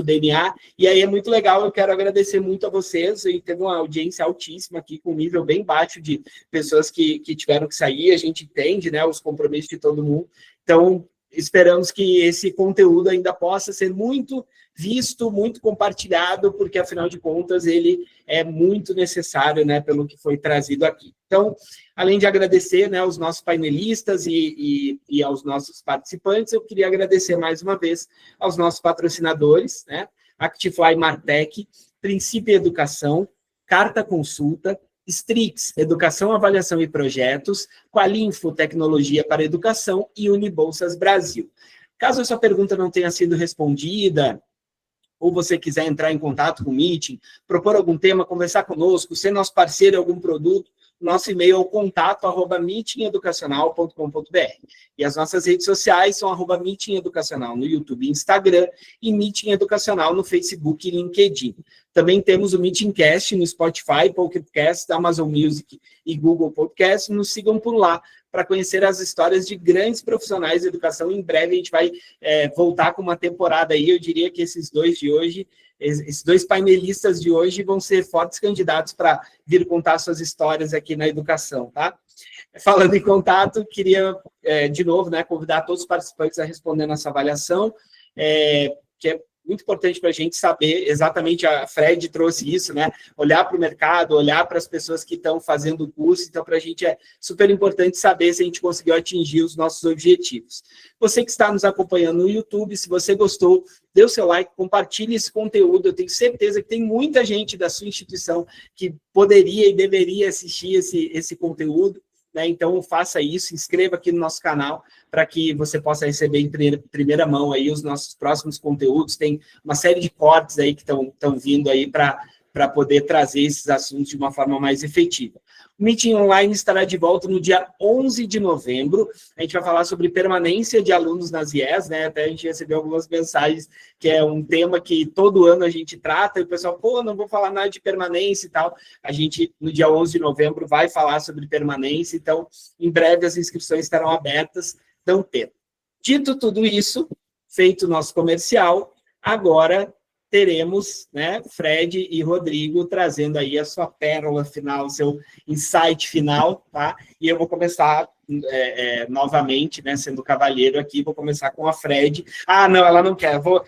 DNA, e aí é muito legal. Eu quero agradecer muito a vocês, e teve uma audiência altíssima aqui, com um nível bem baixo de pessoas que tiveram que sair. A gente entende, né, os compromissos de todo mundo, então esperamos que esse conteúdo ainda possa ser muito visto, muito compartilhado, porque, afinal de contas, ele é muito necessário, né, pelo que foi trazido aqui. Então, além de agradecer, né, aos nossos painelistas e aos nossos participantes, eu queria agradecer mais uma vez aos nossos patrocinadores, né, Actify Martech, Princípio Educação, Carta Consulta, Strix, Educação, Avaliação e Projetos, Qualinfo, Tecnologia para Educação e Unibolsas Brasil. Caso a sua pergunta não tenha sido respondida, ou você quiser entrar em contato com o Meeting, propor algum tema, conversar conosco, ser nosso parceiro em algum produto, nosso e-mail é o contato@meetingeducacional.com.br. E as nossas redes sociais são @Meeting Educacional no YouTube e Instagram, e Meeting Educacional no Facebook e LinkedIn. Também temos o Meetingcast no Spotify, Pocket Cast, Amazon Music e Google Podcast. Nos sigam por lá para conhecer as histórias de grandes profissionais de educação. Em breve a gente vai voltar com uma temporada aí. Eu diria que esses dois painelistas de hoje vão ser fortes candidatos para vir contar suas histórias aqui na educação, tá? Falando em contato, queria, de novo, né, convidar todos os participantes a responder nossa avaliação, que é muito importante para a gente saber exatamente, a Fred trouxe isso, né? Olhar para o mercado, olhar para as pessoas que estão fazendo o curso. Então, para a gente é super importante saber se a gente conseguiu atingir os nossos objetivos. Você que está nos acompanhando no YouTube, se você gostou, dê o seu like, compartilhe esse conteúdo. Eu tenho certeza que tem muita gente da sua instituição que poderia e deveria assistir esse conteúdo, né? Então, faça isso, se inscreva aqui no nosso canal para que você possa receber em primeira mão aí os nossos próximos conteúdos. Tem uma série de cortes aí que estão vindo aí para poder trazer esses assuntos de uma forma mais efetiva. O Meeting Online estará de volta no dia 11 de novembro. A gente vai falar sobre permanência de alunos nas IES, né? Até a gente recebeu algumas mensagens, que é um tema que todo ano a gente trata, e o pessoal, pô, não vou falar nada de permanência e tal. A gente, no dia 11 de novembro, vai falar sobre permanência, então, em breve as inscrições estarão abertas, então, dito tudo isso, feito o nosso comercial, agora teremos, né, Fred e Rodrigo trazendo aí a sua pérola final, o seu insight final, tá? E eu vou começar novamente, né, sendo cavalheiro aqui, vou começar com a Fred. Ah, não, ela não quer. Vou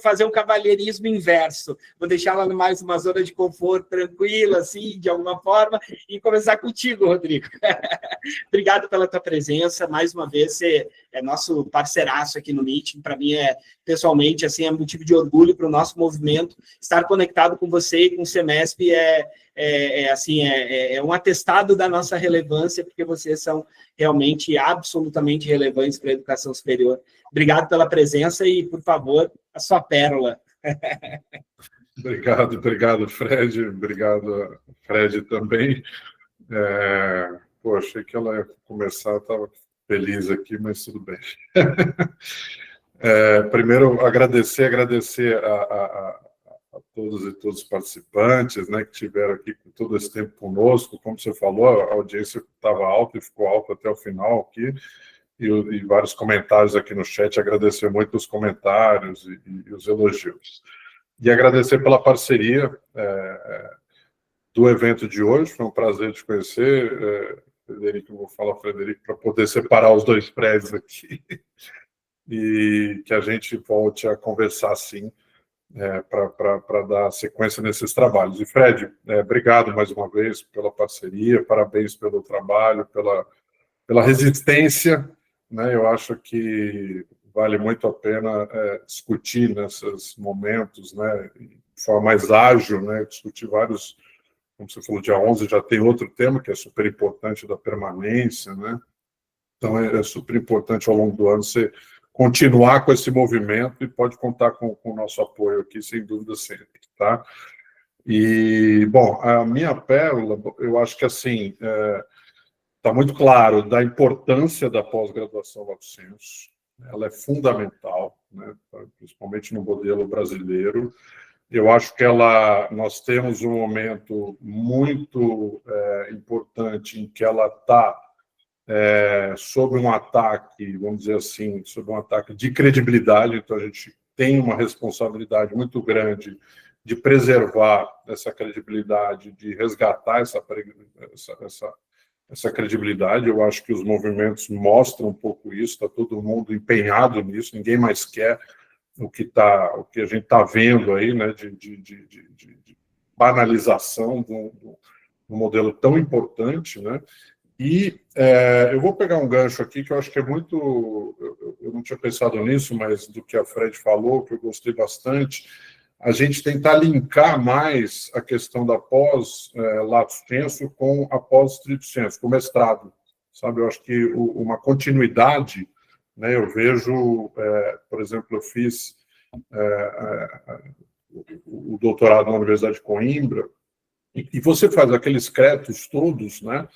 fazer um cavalheirismo inverso. Vou deixar ela mais uma zona de conforto tranquila, assim, de alguma forma, e começar contigo, Rodrigo. Obrigado pela tua presença. Mais uma vez, você é nosso parceiraço aqui no Meeting. Para mim, pessoalmente, assim, é motivo de orgulho para o nosso movimento. Estar conectado com você e com o Semesp é um atestado da nossa relevância, porque vocês são realmente absolutamente relevantes para a educação superior. Obrigado pela presença e, por favor, a sua pérola. Obrigado, Fred. Obrigado, Fred, também. Achei que ela ia começar, estava feliz aqui, mas tudo bem. Primeiro, agradecer a todos e todos os participantes, né, que estiveram aqui com todo esse tempo conosco. Como você falou, a audiência estava alta e ficou alta até o final aqui, e vários comentários aqui no chat. Agradecer muito os comentários e os elogios. E agradecer pela parceria do evento de hoje. Foi um prazer te conhecer, Frederico. Eu vou falar, Frederico, para poder separar os dois prédios aqui e que a gente volte a conversar, sim, para dar sequência nesses trabalhos. E, Fred, obrigado mais uma vez pela parceria, parabéns pelo trabalho, pela resistência, né? Eu acho que vale muito a pena discutir nesses momentos, né, de forma mais ágil, né, discutir vários, como você falou, dia 11 já tem outro tema que é super importante, da permanência, né? Então é super importante ao longo do ano você continuar com esse movimento, e pode contar com o nosso apoio aqui, sem dúvida sempre, tá? E, bom, a minha pérola, eu acho que, assim, está muito claro da importância da pós-graduação lato sensu. Ela é fundamental, né, principalmente no modelo brasileiro. Eu acho que nós temos um momento muito importante em que ela está sob um ataque, vamos dizer assim, sob um ataque de credibilidade. Então, a gente tem uma responsabilidade muito grande de preservar essa credibilidade, de resgatar essa credibilidade. Eu acho que os movimentos mostram um pouco isso, está todo mundo empenhado nisso, ninguém mais quer o que a gente está vendo aí, né, de banalização de um modelo tão importante, né? E eu vou pegar um gancho aqui que eu acho que é muito... Eu não tinha pensado nisso, mas do que a Fred falou, que eu gostei bastante, a gente tentar linkar mais a questão da pós-lato sensu com a pós-stricto sensu, com o mestrado, sabe? Eu acho que uma continuidade, né? Eu vejo, por exemplo, eu fiz o doutorado na Universidade de Coimbra, e você faz aqueles créditos todos, né?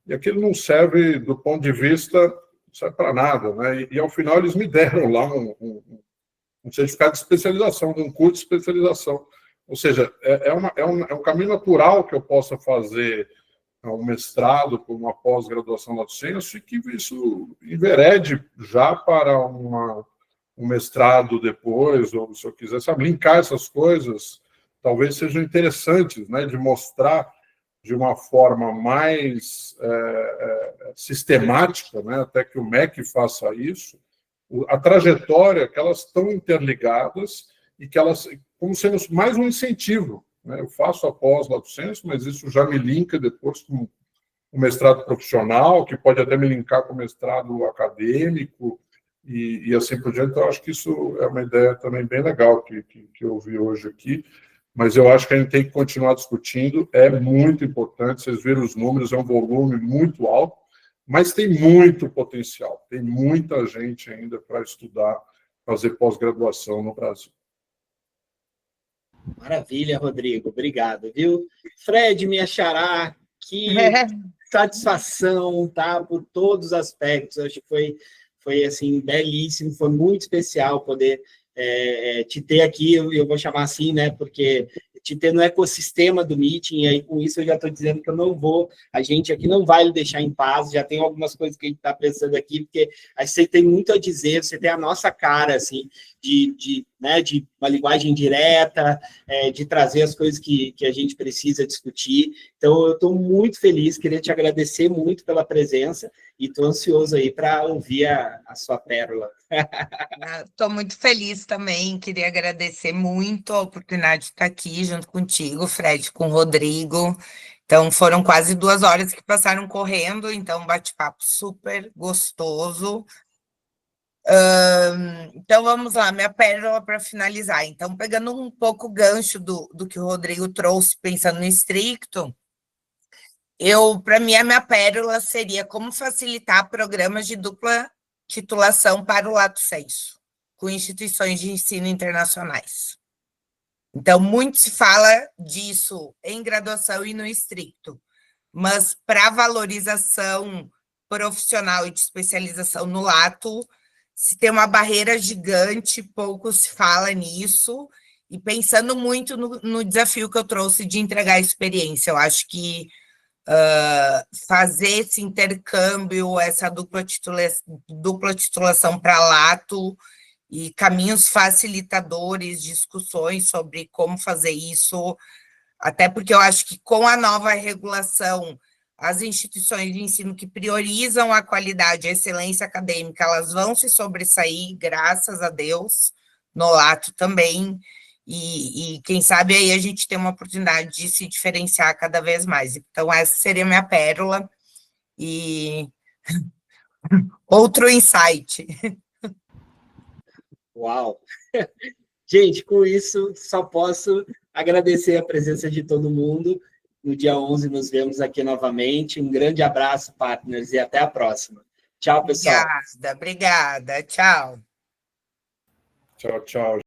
E aquilo não serve, do ponto de vista, não serve para nada, né? E ao final eles me deram lá um certificado de especialização, de um curso de especialização. Ou seja, é um caminho natural que eu possa fazer um mestrado com uma pós-graduação lato sensu, e que isso enverede já para um mestrado depois, ou se eu quiser, sabe, linkar essas coisas, talvez sejam interessantes, né, de mostrar de uma forma mais sistemática, né, até que o MEC faça isso, a trajetória, que elas estão interligadas e que elas, como sendo mais um incentivo, né? Eu faço a pós-lato sensu, mas isso já me linka depois com o mestrado profissional, que pode até me linkar com o mestrado acadêmico e assim por diante. Então, eu acho que isso é uma ideia também bem legal que eu vi hoje aqui. mas eu acho que a gente tem que continuar discutindo, é muito importante, vocês viram os números, é um volume muito alto, mas tem muito potencial, tem muita gente ainda para estudar, fazer pós-graduação no Brasil. Maravilha, Rodrigo, obrigado, viu? Fred, minha xará, que satisfação, tá? Por todos os aspectos, acho que foi assim, belíssimo, foi muito especial poder te ter aqui, eu vou chamar assim, né? Porque te ter no ecossistema do Meeting, e aí com isso eu já estou dizendo que eu não vou, a gente aqui não vai lhe deixar em paz, já tem algumas coisas que a gente está pensando aqui, porque você tem muito a dizer, você tem a nossa cara, assim, de uma linguagem direta, de trazer as coisas que a gente precisa discutir. Então, eu estou muito feliz, queria te agradecer muito pela presença e estou ansioso aí para ouvir a sua pérola. Estou muito feliz também, queria agradecer muito a oportunidade de estar aqui junto contigo, Fred, com o Rodrigo. Então, foram quase 2 horas que passaram correndo, então, um bate-papo super gostoso. Então, vamos lá, minha pérola para finalizar. Então, pegando um pouco o gancho do que o Rodrigo trouxe, pensando no estricto, para mim, a minha pérola seria como facilitar programas de dupla titulação para o lato sensu, com instituições de ensino internacionais. Então, muito se fala disso em graduação e no estricto, mas para valorização profissional e de especialização no lato, se tem uma barreira gigante, pouco se fala nisso, e pensando muito no desafio que eu trouxe de entregar experiência, eu acho que fazer esse intercâmbio, essa dupla titulação para lato e caminhos facilitadores, discussões sobre como fazer isso, até porque eu acho que com a nova regulação, as instituições de ensino que priorizam a qualidade e a excelência acadêmica, elas vão se sobressair, graças a Deus, no lato também, e quem sabe aí a gente tem uma oportunidade de se diferenciar cada vez mais. Então, essa seria a minha pérola. E outro insight. Uau! Gente, com isso, só posso agradecer a presença de todo mundo. No dia 11 nos vemos aqui novamente. Um grande abraço, partners, e até a próxima. Tchau, pessoal. Obrigada. Tchau. Tchau, tchau.